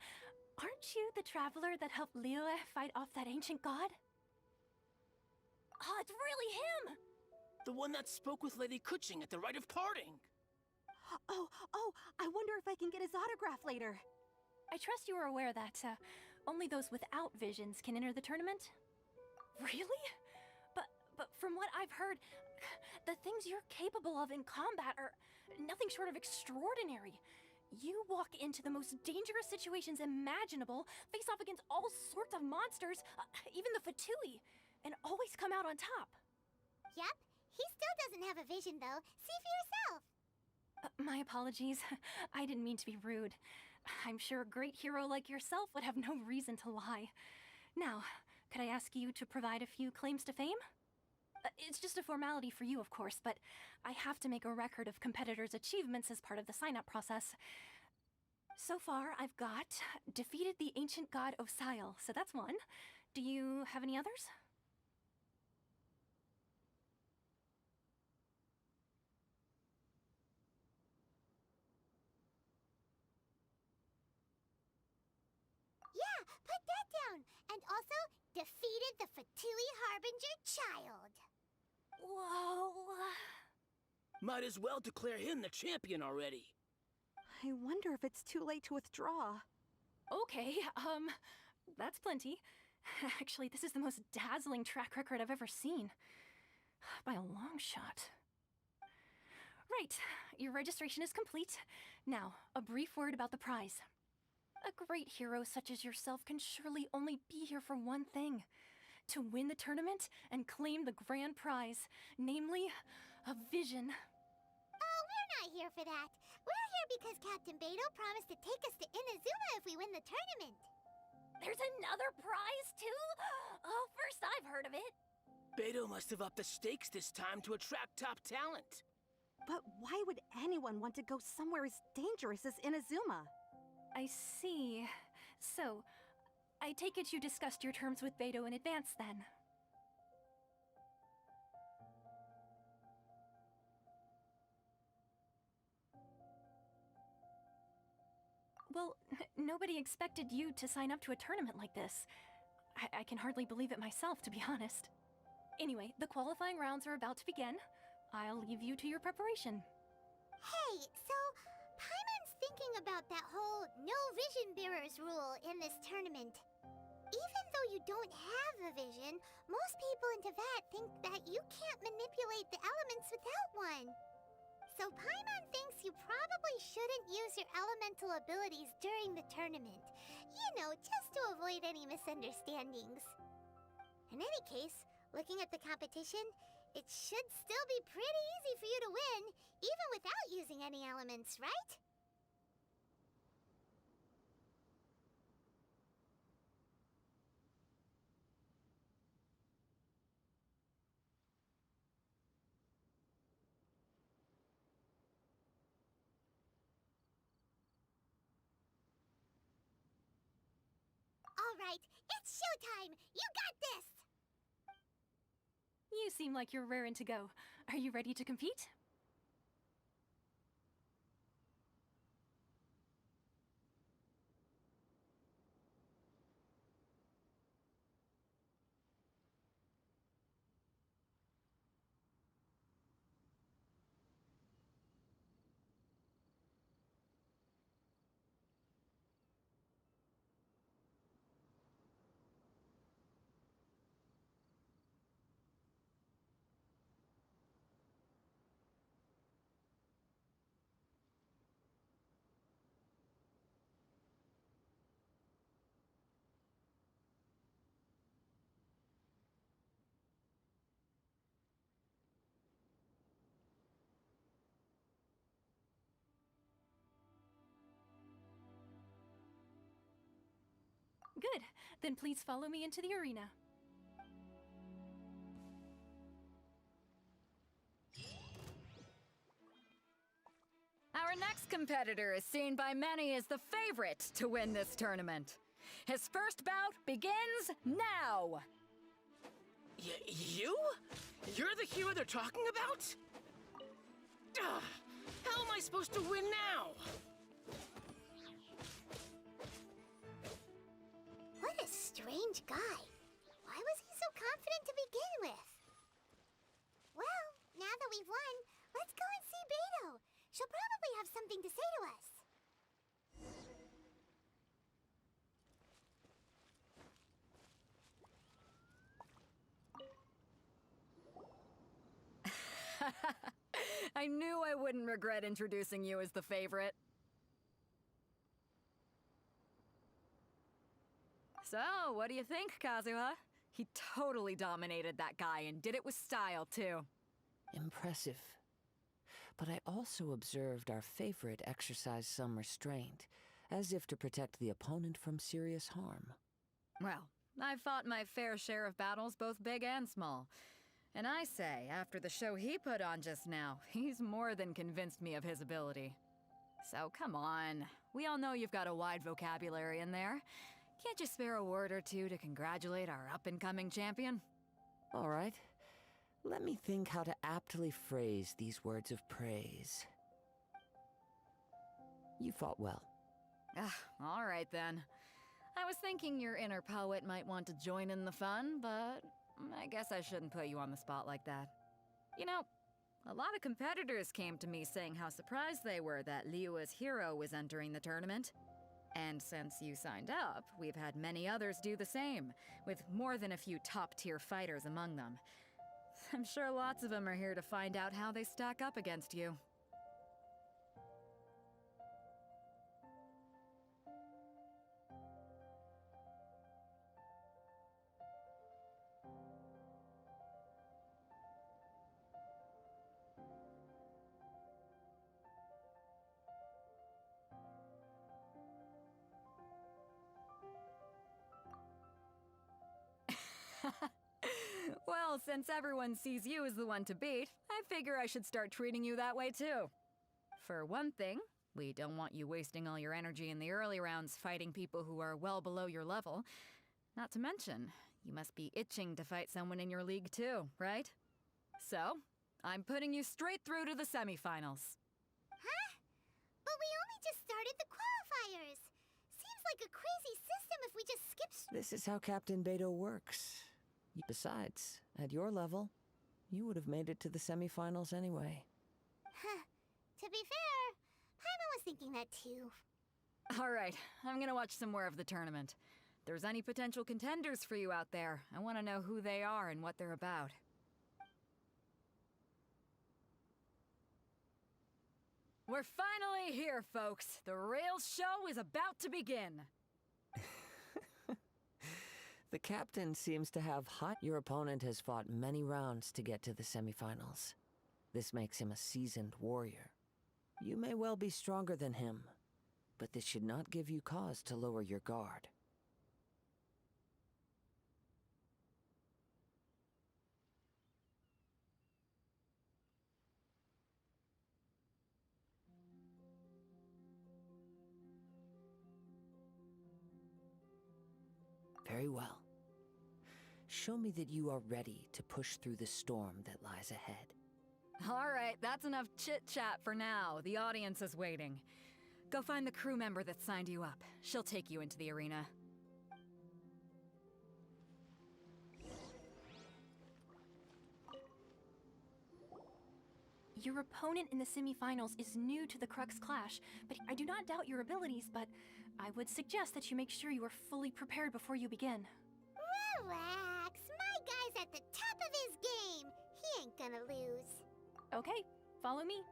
aren't you the traveler that helped Liyue fight off that ancient god? Oh, it's really him! The one that spoke with Lady Kuching at the rite of parting. Oh, I wonder if I can get his autograph later. I trust you are aware that, only those without visions can enter the tournament? Really? But from what I've heard, the things you're capable of in combat are nothing short of extraordinary. You walk into the most dangerous situations imaginable, face off against all sorts of monsters, even the Fatui, and always come out on top. Yep, he still doesn't have a vision though. See for yourself. My apologies. I didn't mean to be rude. I'm sure a great hero like yourself would have no reason to lie. Now, could I ask you to provide a few claims to fame? It's just a formality for you, of course, but I have to make a record of competitors' achievements as part of the sign-up process. So far, I've got defeated the ancient god Osail, so that's one. Do you have any others? Yeah, put that down. And also, defeated the Fatui Harbinger child. Whoa. Might as well declare him the champion already. I wonder if it's too late to withdraw. Okay, that's plenty. Actually, this is the most dazzling track record I've ever seen. By a long shot. Right, your registration is complete. Now, a brief word about the prize. A great hero such as yourself can surely only be here for one thing. To win the tournament and claim the grand prize, namely, a vision. Oh, we're not here for that. We're here because Captain Beidou promised to take us to Inazuma if we win the tournament. There's another prize, too? Oh, first I've heard of it. Beidou must have upped the stakes this time to attract top talent. But why would anyone want to go somewhere as dangerous as Inazuma? I see. So, I take it you discussed your terms with Beidou in advance, then? Well, nobody expected you to sign up to a tournament like this. I can hardly believe it myself, to be honest. Anyway, the qualifying rounds are about to begin. I'll leave you to your preparation. Hey, so Paimon's thinking about that whole no vision bearers rule in this tournament. Even though you don't have a vision, most people in Teyvat think that you can't manipulate the elements without one. So Paimon thinks you probably shouldn't use your elemental abilities during the tournament. You know, just to avoid any misunderstandings. In any case, looking at the competition, it should still be pretty easy for you to win, even without using any elements, right? Alright, it's showtime! You got this! You seem like you're raring to go. Are you ready to compete? Good. Then please follow me into the arena. Our next competitor is seen by many as the favorite to win this tournament. His first bout begins now! You? You're the hero they're talking about? Ugh, how am I supposed to win now? What a strange guy. Why was he so confident to begin with? Well, now that we've won, let's go and see Beto. She'll probably have something to say to us. I knew I wouldn't regret introducing you as the favorite. So, what do you think, Kazuha? He totally dominated that guy and did it with style, too. Impressive. But I also observed our favorite exercise some restraint, as if to protect the opponent from serious harm. Well, I've fought my fair share of battles, both big and small. And I say, after the show he put on just now, he's more than convinced me of his ability. So come on, we all know you've got a wide vocabulary in there. Can't you spare a word or two to congratulate our up-and-coming champion? All right. Let me think how to aptly phrase these words of praise. You fought well. All right then. I was thinking your inner poet might want to join in the fun, but I guess I shouldn't put you on the spot like that. You know, a lot of competitors came to me saying how surprised they were that Liyue's hero was entering the tournament. And since you signed up, we've had many others do the same, with more than a few top-tier fighters among them. I'm sure lots of them are here to find out how they stack up against you. Well, since everyone sees you as the one to beat, I figure I should start treating you that way too. For one thing, we don't want you wasting all your energy in the early rounds fighting people who are well below your level. Not to mention, you must be itching to fight someone in your league too, right? So, I'm putting you straight through to the semifinals. Huh? But we only just started the qualifiers. Seems like a crazy system if we just skip This is how Captain Beto works. Besides, at your level, you would have made it to the semifinals anyway. Huh. To be fair, Paimon was thinking that too. All right, I'm gonna watch some more of the tournament. If there's any potential contenders for you out there, I want to know who they are and what they're about. We're finally here, folks. The real show is about to begin. The captain seems to have hot. Your opponent has fought many rounds to get to the semifinals. This makes him a seasoned warrior. You may well be stronger than him, but this should not give you cause to lower your guard. Very well. Show me that you are ready to push through the storm that lies ahead. All right, that's enough chit-chat for now. The audience is waiting. Go find the crew member that signed you up. She'll take you into the arena. Your opponent in the semifinals is new to the Crux Clash, but I do not doubt your abilities, but I would suggest that you make sure you are fully prepared before you begin. Relax. My guy's at the top of his game. He ain't gonna lose. Okay, follow me.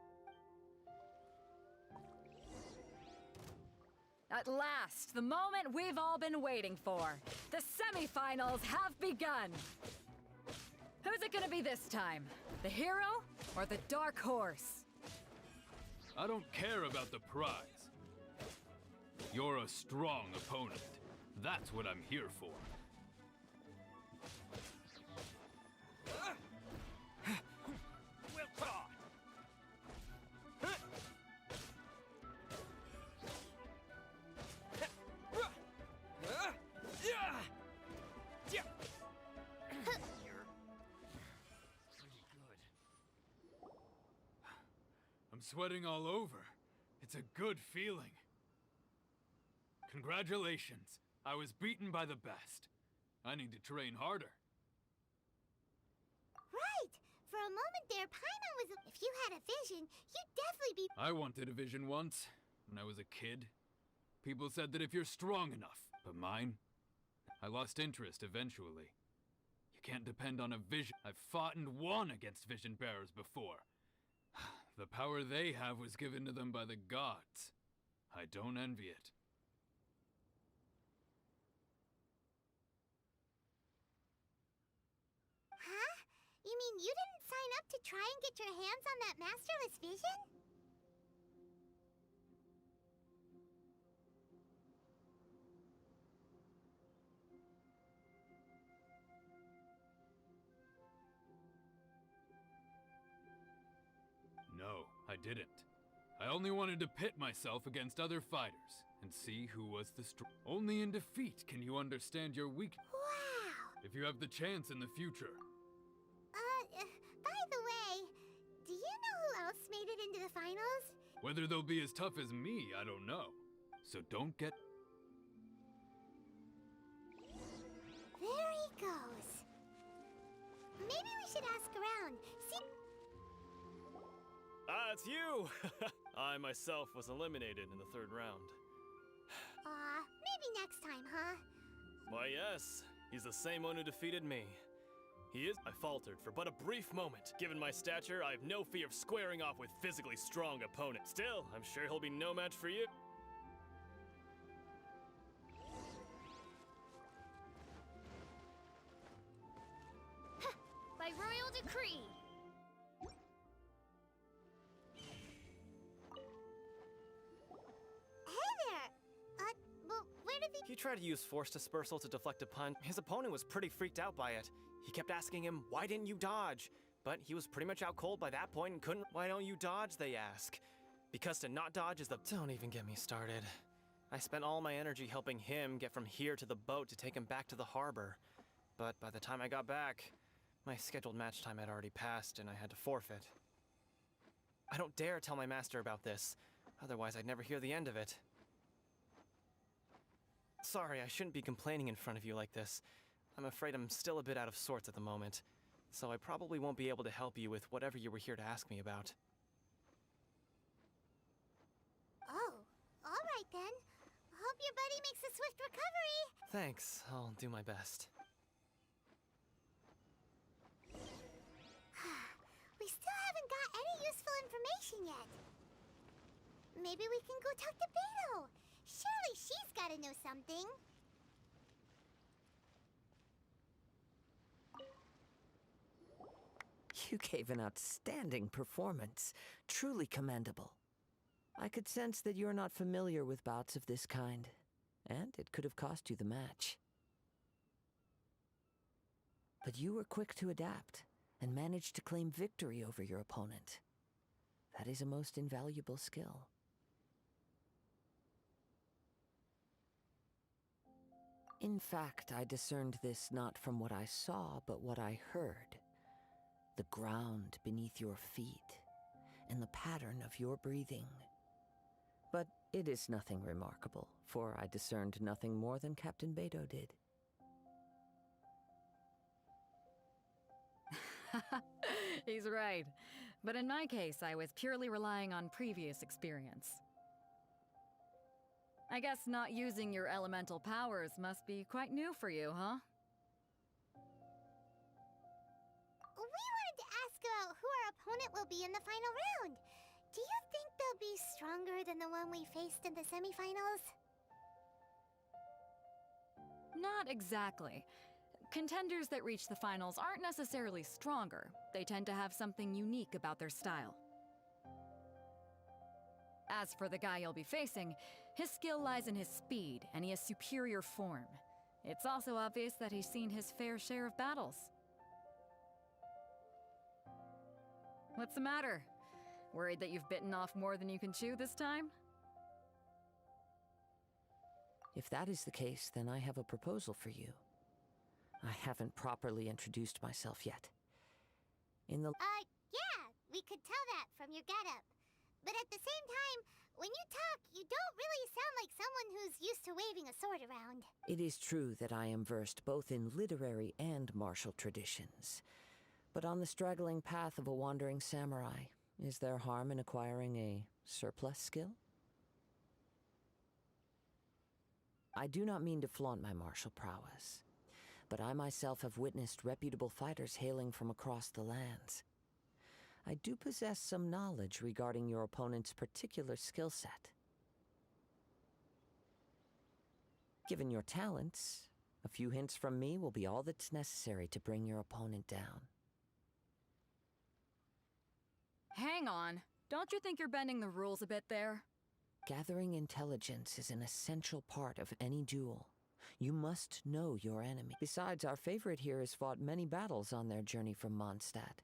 At last, the moment we've all been waiting for. The semifinals have begun. Who's it gonna be this time? The hero or the dark horse? I don't care about the prize. You're a strong opponent. That's what I'm here for. I'm sweating all over. It's a good feeling. Congratulations. I was beaten by the best. I need to train harder. Right! For a moment there, Paimon was... If you had a vision, you'd definitely be... I wanted a vision once, when I was a kid. People said that if you're strong enough, but mine? I lost interest eventually. You can't depend on a vision. I've fought and won against vision bearers before. The power they have was given to them by the gods. I don't envy it. Huh? You mean you didn't sign up to try and get your hands on that masterless vision? No, I didn't. I only wanted to pit myself against other fighters and see who was the strong. Only in defeat can you understand your weakness. Wow! If you have the chance in the future. By the way, do you know who else made it into the finals? Whether they'll be as tough as me, I don't know. So don't get... There he goes. Maybe we should ask around. See... Ah, it's you! I myself was eliminated in the third round. Maybe next time, huh? Why, yes. He's the same one who defeated me. He is... I faltered for but a brief moment. Given my stature, I have no fear of squaring off with physically strong opponents. Still, I'm sure he'll be no match for you. By royal decree. He tried to use force dispersal to deflect a punch. His opponent was pretty freaked out by it. He kept asking him, why didn't you dodge? But he was pretty much out cold by that point and couldn't. Why don't you dodge, they ask. Because to not dodge is the... Don't even get me started. I spent all my energy helping him get from here to the boat to take him back to the harbor. But by the time I got back, my scheduled match time had already passed and I had to forfeit. I don't dare tell my master about this. Otherwise, I'd never hear the end of it. Sorry, I shouldn't be complaining in front of you like this. I'm afraid I'm still a bit out of sorts at the moment, so I probably won't be able to help you with whatever you were here to ask me about. Oh, all right then. Hope your buddy makes a swift recovery. Thanks, I'll do my best. We still haven't got any useful information yet. Maybe we can go talk to Beto. Surely she's gotta know something. You gave an outstanding performance. Truly commendable. I could sense that you're not familiar with bouts of this kind, and it could have cost you the match. But you were quick to adapt, and managed to claim victory over your opponent. That is a most invaluable skill. In fact, I discerned this not from what I saw, but what I heard. The ground beneath your feet, and the pattern of your breathing. But it is nothing remarkable, for I discerned nothing more than Captain Beto did. He's right. But in my case, I was purely relying on previous experience. I guess not using your elemental powers must be quite new for you, huh? We wanted to ask about who our opponent will be in the final round. Do you think they'll be stronger than the one we faced in the semifinals? Not exactly. Contenders that reach the finals aren't necessarily stronger. They tend to have something unique about their style. As for the guy you'll be facing, his skill lies in his speed, and he has superior form. It's also obvious that he's seen his fair share of battles. What's the matter? Worried that you've bitten off more than you can chew this time? If that is the case, then I have a proposal for you. I haven't properly introduced myself yet. In the... Yeah, we could tell that from your getup. But at the same time, when you talk, you don't really sound like someone who's used to waving a sword around. It is true that I am versed both in literary and martial traditions. But on the straggling path of a wandering samurai, is there harm in acquiring a surplus skill? I do not mean to flaunt my martial prowess, but I myself have witnessed reputable fighters hailing from across the lands. I do possess some knowledge regarding your opponent's particular skill set. Given your talents, a few hints from me will be all that's necessary to bring your opponent down. Hang on. Don't you think you're bending the rules a bit there? Gathering intelligence is an essential part of any duel. You must know your enemy. Besides, our favorite here has fought many battles on their journey from Mondstadt.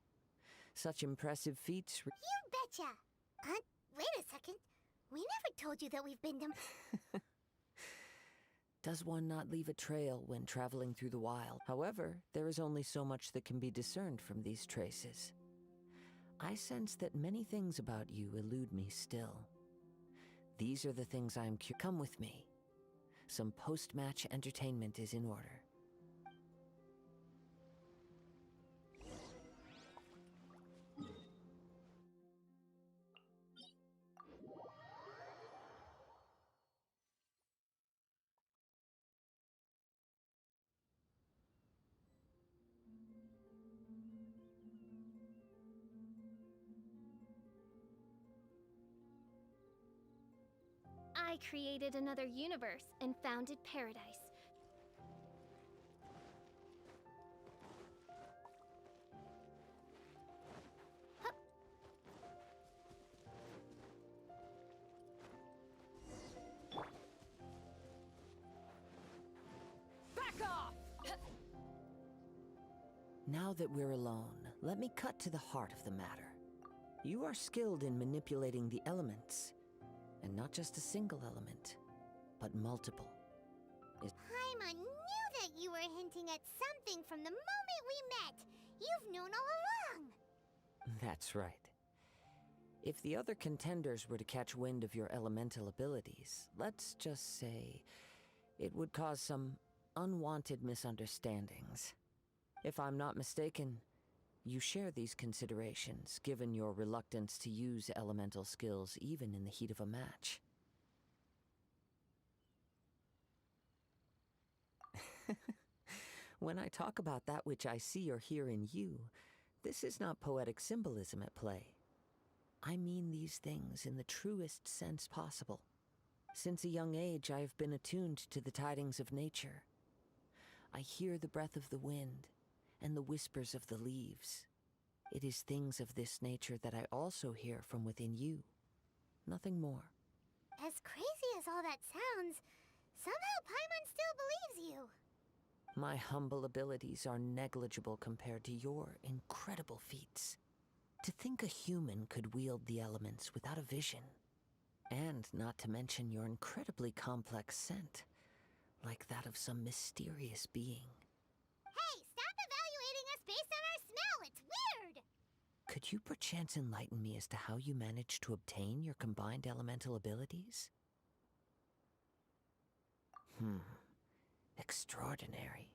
Such impressive feats. You betcha! Wait a second. We never told you that we've been to... Does one not leave a trail when traveling through the wild? However, there is only so much that can be discerned from these traces. I sense that many things about you elude me still. These are the things I am curious. Come with me. Some post-match entertainment is in order. I created another universe and founded paradise. Back off! Now that we're alone, let me cut to the heart of the matter. You are skilled in manipulating the elements. And not just a single element, but multiple. Paimon knew that you were hinting at something from the moment we met. You've known all along. That's right. If the other contenders were to catch wind of your elemental abilities, let's just say, it would cause some unwanted misunderstandings. If I'm not mistaken, you share these considerations, given your reluctance to use elemental skills even in the heat of a match. When I talk about that which I see or hear in you, this is not poetic symbolism at play. I mean these things in the truest sense possible. Since a young age, I have been attuned to the tidings of nature. I hear the breath of the wind, and the whispers of the leaves. It is things of this nature that I also hear from within you. Nothing more. As crazy as all that sounds, somehow Paimon still believes you. My humble abilities are negligible compared to your incredible feats. To think a human could wield the elements without a vision. And not to mention your incredibly complex scent, like that of some mysterious being. Hey, stop evaluating us based on our smell! It's weird! Could you perchance enlighten me as to how you managed to obtain your combined elemental abilities? Extraordinary.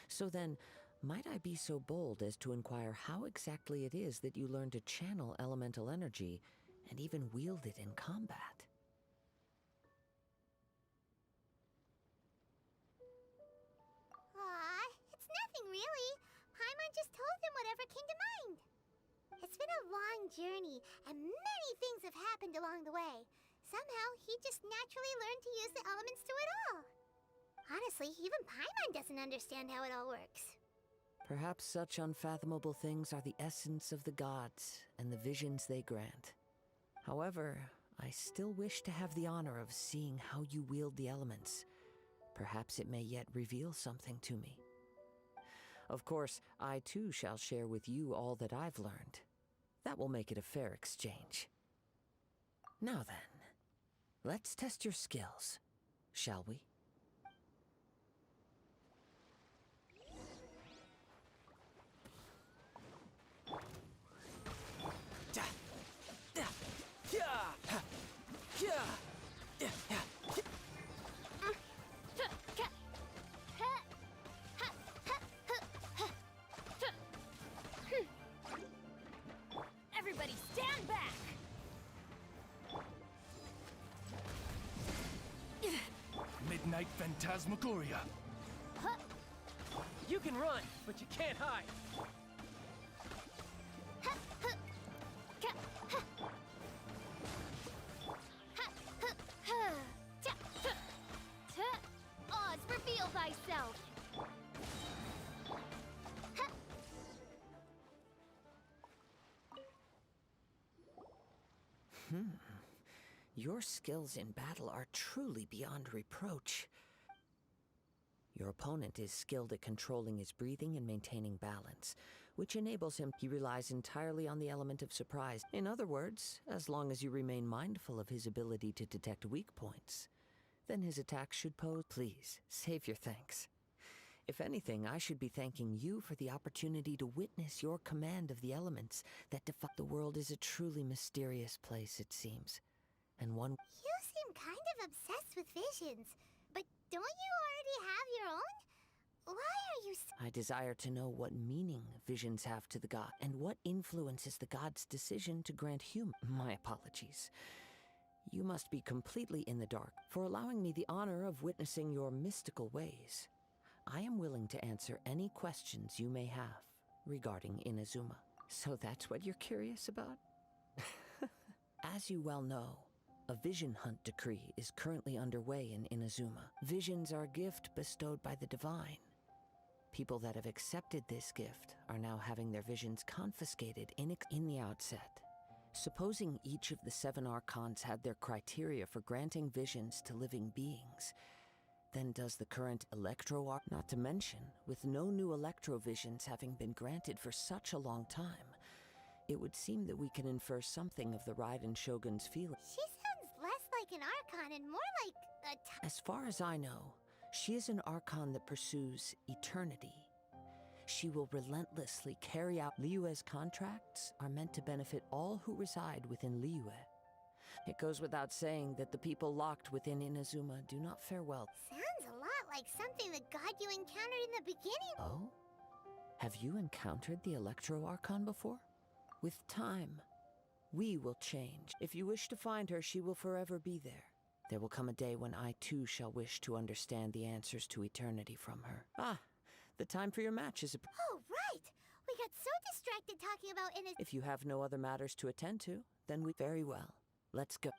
So then, might I be so bold as to inquire how exactly it is that you learned to channel elemental energy and even wield it in combat? Aw, it's nothing really. Paimon just told him whatever came to mind. It's been a long journey, and many things have happened along the way. Somehow, he just naturally learned to use the elements through it all. Honestly, even Paimon doesn't understand how it all works. Perhaps such unfathomable things are the essence of the gods and the visions they grant. However, I still wish to have the honor of seeing how you wield the elements. Perhaps it may yet reveal something to me. Of course, I too shall share with you all that I've learned. That will make it a fair exchange. Now then, let's test your skills, shall we? Yeah! Night Phantasmagoria. You can run, but you can't hide. Oz, reveal thyself. Your skills in battle are truly beyond reproach. Your opponent is skilled at controlling his breathing and maintaining balance, which enables him. He relies entirely on the element of surprise. In other words, as long as you remain mindful of his ability to detect weak points, then his attacks should pose. Please, save your thanks. If anything, I should be thanking you for the opportunity to witness your command of the elements that defy. The world is a truly mysterious place, it seems. And one. You seem kind of obsessed with visions, but don't you already have your own? Why are you I desire to know what meaning visions have to the god, and what influences the god's decision to grant human. My apologies. You must be completely in the dark for allowing me the honor of witnessing your mystical ways. I am willing to answer any questions you may have regarding Inazuma. So that's what you're curious about? As you well know, a vision hunt decree is currently underway in Inazuma. Visions are a gift bestowed by the divine. People that have accepted this gift are now having their visions confiscated in the outset. Supposing each of the 7 archons had their criteria for granting visions to living beings, then does the current Electro-Arc, not to mention, with no new Electro-Visions having been granted for such a long time, it would seem that we can infer something of the Raiden Shogun's feeling. She sounds less like an Archon and more like a As far as I know, she is an Archon that pursues eternity. She will relentlessly carry out. Liyue's contracts are meant to benefit all who reside within Liyue. It goes without saying that the people locked within Inazuma do not fare well. Sounds a lot like something the god you encountered in the beginning. Oh? Have you encountered the Electro-Archon before? With time, we will change. If you wish to find her, she will forever be there. There will come a day when I too shall wish to understand the answers to eternity from her. Ah, the time for your match is Oh, right! We got so distracted talking about Inazuma. If you have no other matters to attend to, then we... Very well. Let's go.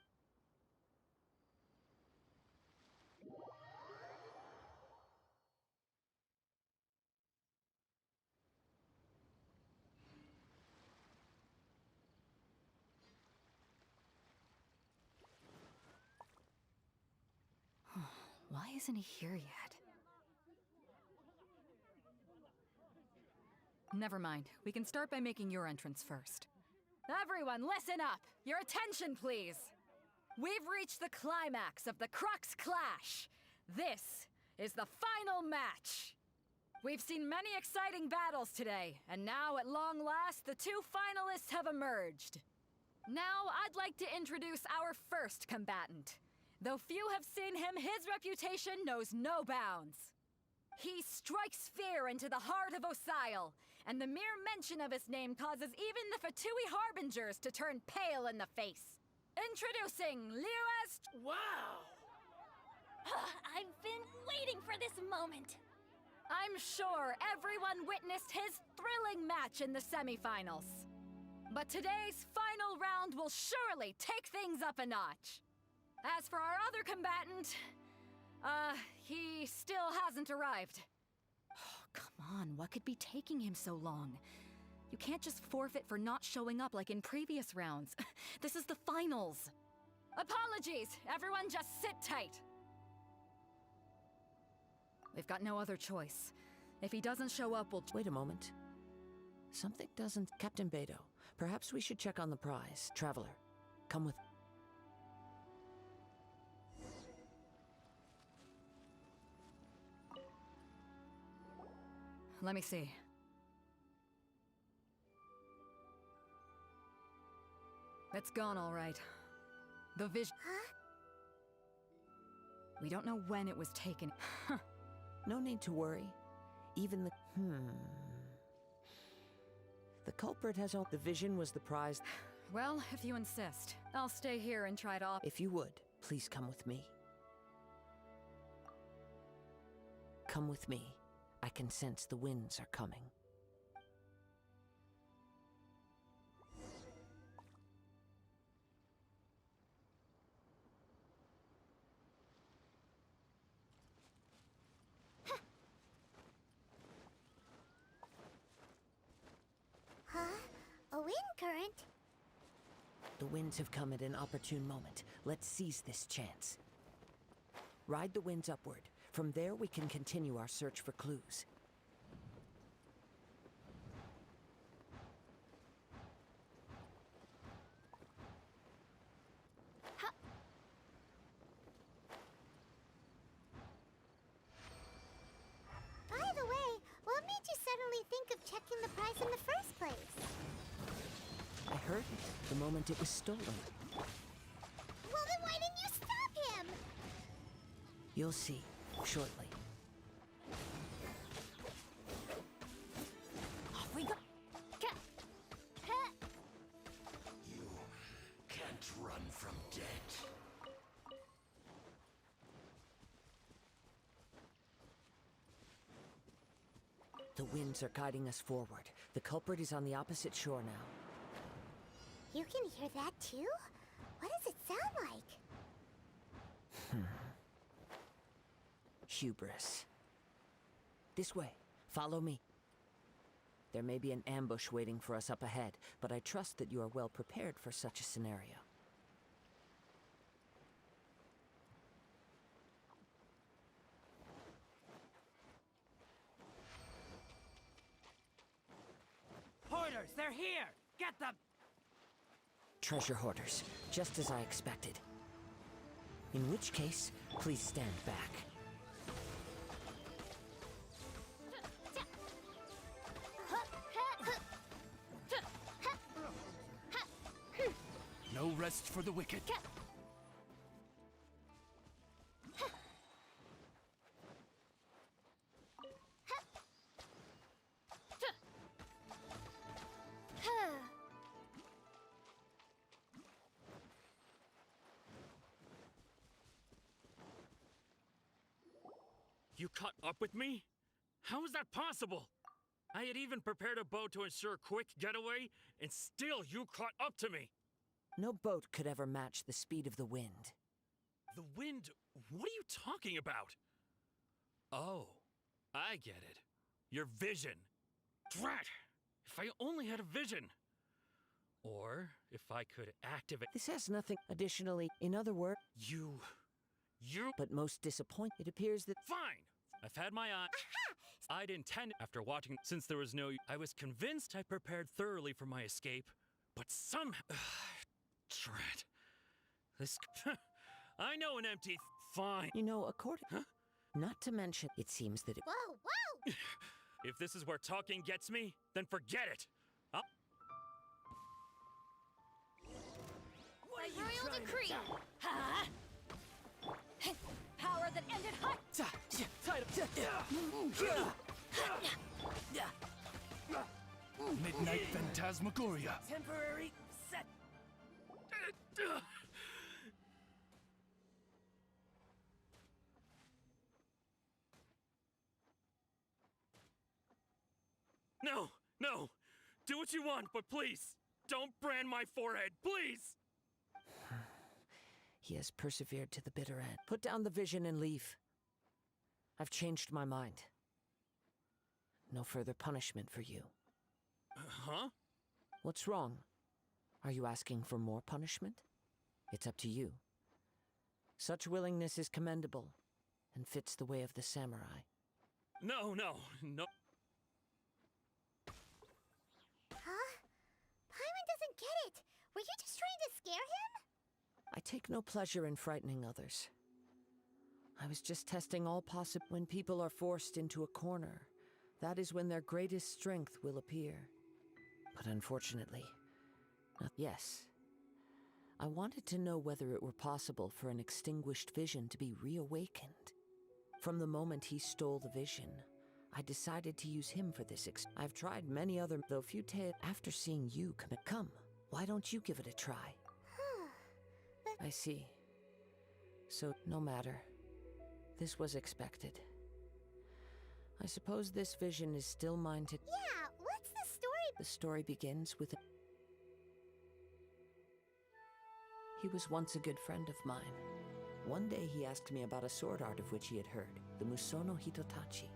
Why isn't he here yet? Never mind. We can start by making your entrance first. Everyone, listen up! Your attention, please! We've reached the climax of the Crux Clash! This is the final match! We've seen many exciting battles today, and now at long last, the 2 finalists have emerged. Now, I'd like to introduce our first combatant. Though few have seen him, his reputation knows no bounds. He strikes fear into the heart of Osile, and the mere mention of his name causes even the Fatui Harbingers to turn pale in the face. Introducing Liyue's... Wow! I've been waiting for this moment. I'm sure everyone witnessed his thrilling match in the semifinals. But today's final round will surely take things up a notch. As for our other combatant, he still hasn't arrived. Oh, come on, what could be taking him so long? You can't just forfeit for not showing up like in previous rounds. This is the finals. Apologies, everyone just sit tight. We've got no other choice. If he doesn't show up, we'll... Wait a moment. Something doesn't... Captain Beidou, perhaps we should check on the prize. Traveler, come with... Let me see. It's gone, all right. The vision... Huh? We don't know when it was taken. No need to worry. Even the... The culprit has... The vision was the prize... Well, if you insist. I'll stay here and try to... If you would, please come with me. Come with me. I can sense the winds are coming. Huh? A wind current? The winds have come at an opportune moment. Let's seize this chance. Ride the winds upward. From there, we can continue our search for clues. By the way, what made you suddenly think of checking the price in the first place? I heard it the moment it was stolen. Well, then why didn't you stop him? You'll see shortly. Off we go. You can't run from death. The winds are guiding us forward. The culprit is on the opposite shore now. You can hear that too? What does it sound like? Hubris. This way. Follow me. There may be an ambush waiting for us up ahead, but I trust that you are well prepared for such a scenario. Hoarders, they're here! Get them! Treasure hoarders, just as I expected. In which case, please stand back. No rest for the wicked. You caught up with me? How is that possible? I had even prepared a boat to ensure a quick getaway, and still you caught up to me! No boat could ever match the speed of the wind. The wind? What are you talking about? Oh, I get it. Your vision. Drat! If I only had a vision! Or if I could activate— This has nothing additionally. In other words, You... But most disappointed, it appears that— Fine! I've had my eye. I'd intend after watching, since there was no— I was convinced I prepared thoroughly for my escape, but somehow— Drat. This— I know an empty— Fine. You know, according— Not to mention, it seems that it— Whoa, whoa! If this is where talking gets me, then forget it! A royal decree! Huh? Power that ended hot! Midnight Phantasmagoria. Temporary set. No! No! Do what you want, but please! Don't brand my forehead, please! He has persevered to the bitter end. Put down the vision and leave. I've changed my mind. No further punishment for you. Huh? What's wrong? Are you asking for more punishment? It's up to you. Such willingness is commendable and fits the way of the samurai. No. Huh? Paimon doesn't get it! Were you just trying to scare him? I take no pleasure in frightening others. I was just testing all possible. When people are forced into a corner, that is when their greatest strength will appear. But unfortunately, yes. I wanted to know whether it were possible for an extinguished vision to be reawakened. From the moment he stole the vision, I decided to use him for this. I've tried many other, though few tales. After seeing you commit, come, why don't you give it a try? I see. So, no matter. This was expected. I suppose this vision is still mine to... Yeah, what's the story? The story begins with... He was once a good friend of mine. One day he asked me about a sword art of which he had heard, the Musono Hitotachi.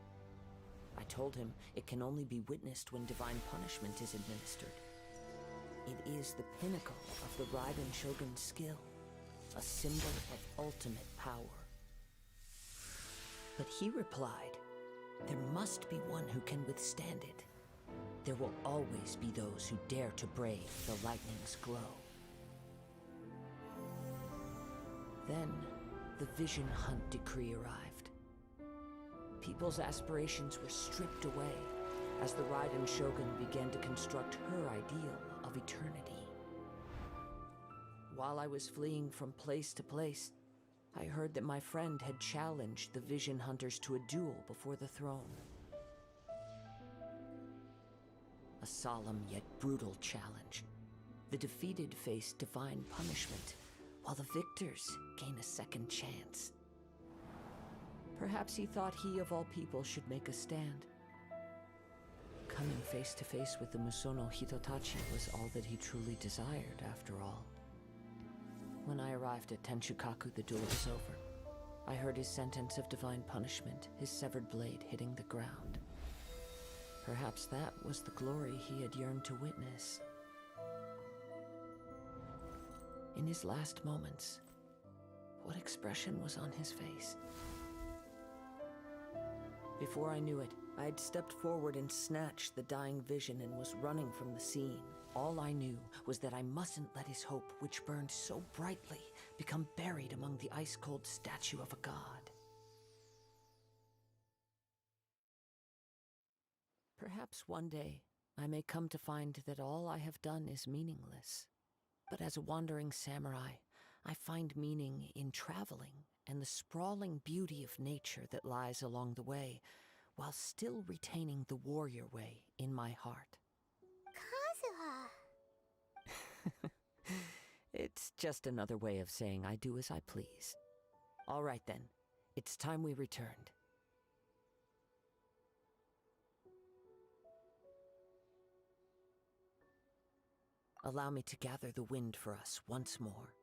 I told him it can only be witnessed when divine punishment is administered. It is the pinnacle of the Raiden Shogun's skill, a symbol of ultimate power. But he replied, there must be one who can withstand it. There will always be those who dare to brave the lightning's glow. Then, the Vision Hunt decree arrived. People's aspirations were stripped away as the Raiden Shogun began to construct her ideal of eternity. While I was fleeing from place to place, I heard that my friend had challenged the Vision Hunters to a duel before the throne. A solemn yet brutal challenge. The defeated face divine punishment, while the victors gain a second chance. Perhaps he thought he of all people should make a stand. Coming face to face with the Musono Hitotachi was all that he truly desired, after all. When I arrived at Tenshukaku, the duel was over. I heard his sentence of divine punishment, his severed blade hitting the ground. Perhaps that was the glory he had yearned to witness. In his last moments, what expression was on his face? Before I knew it, I had stepped forward and snatched the dying vision and was running from the scene. All I knew was that I mustn't let his hope, which burned so brightly, become buried among the ice-cold statue of a god. Perhaps one day, I may come to find that all I have done is meaningless. But as a wandering samurai, I find meaning in traveling and the sprawling beauty of nature that lies along the way, while still retaining the warrior way in my heart. Kazuha. It's just another way of saying I do as I please. All right then, it's time we returned. Allow me to gather the wind for us once more.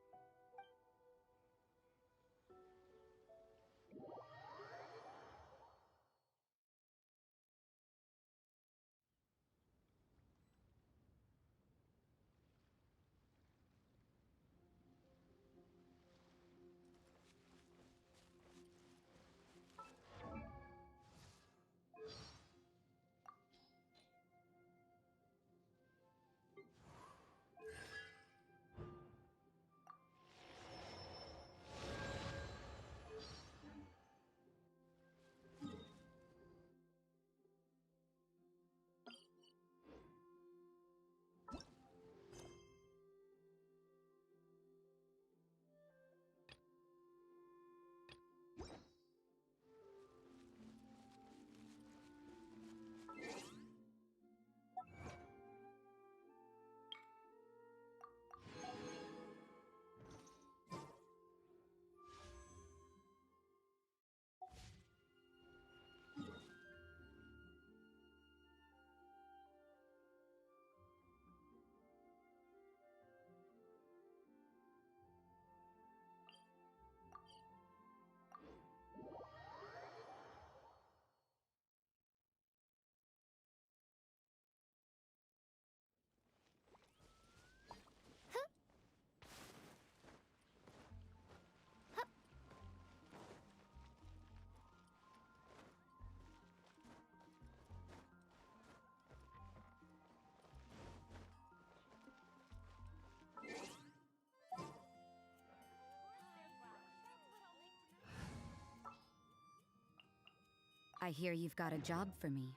I hear you've got a job for me.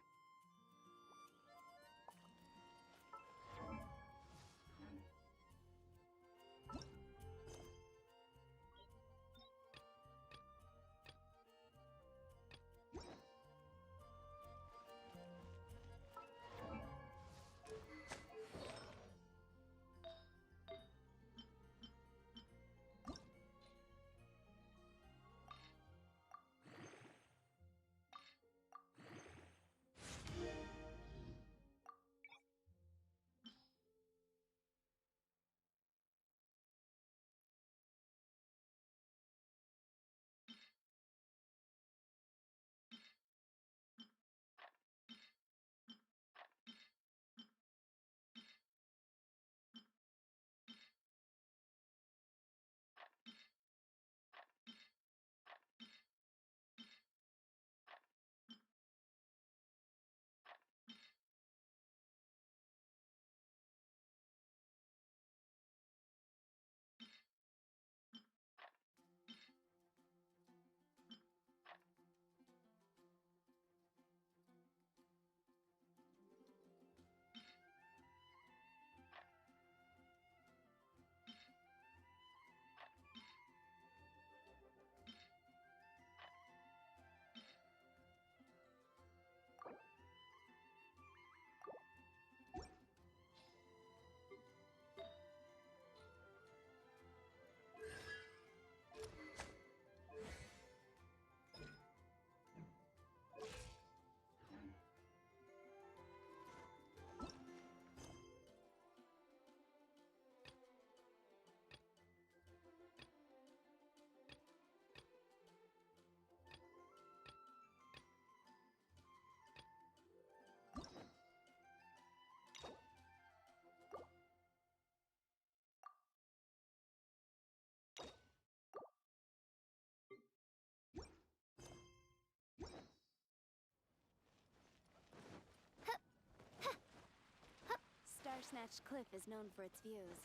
Unmatched cliff is known for its views.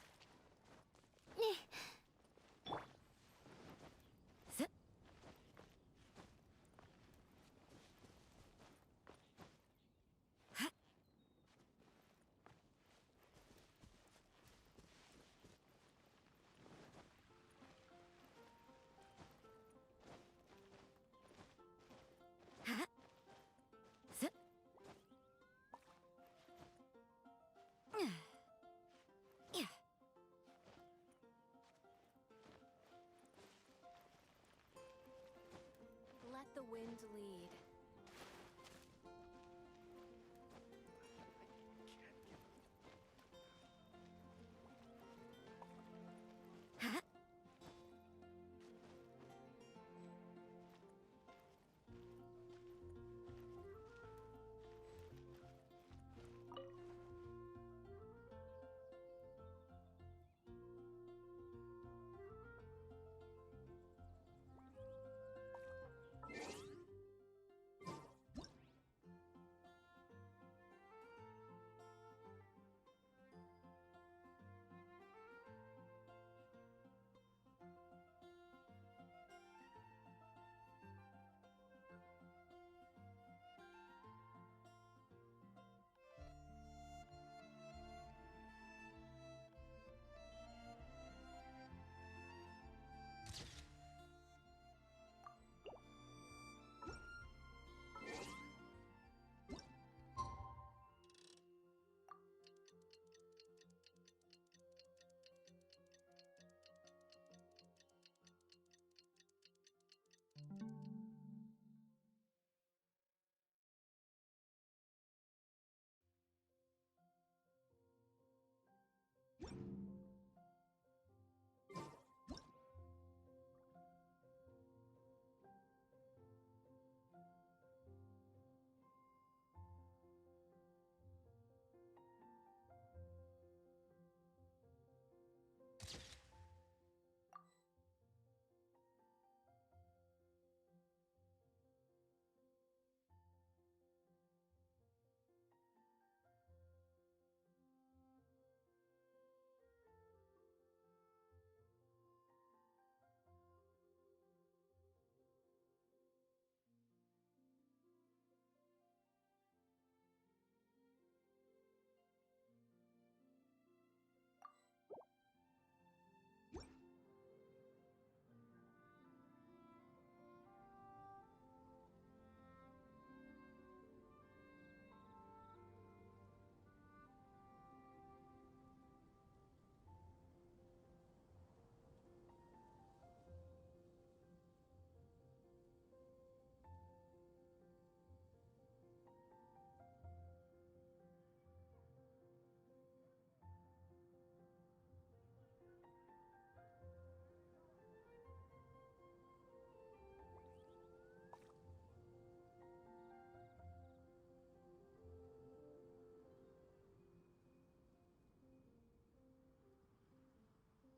Let the wind lead.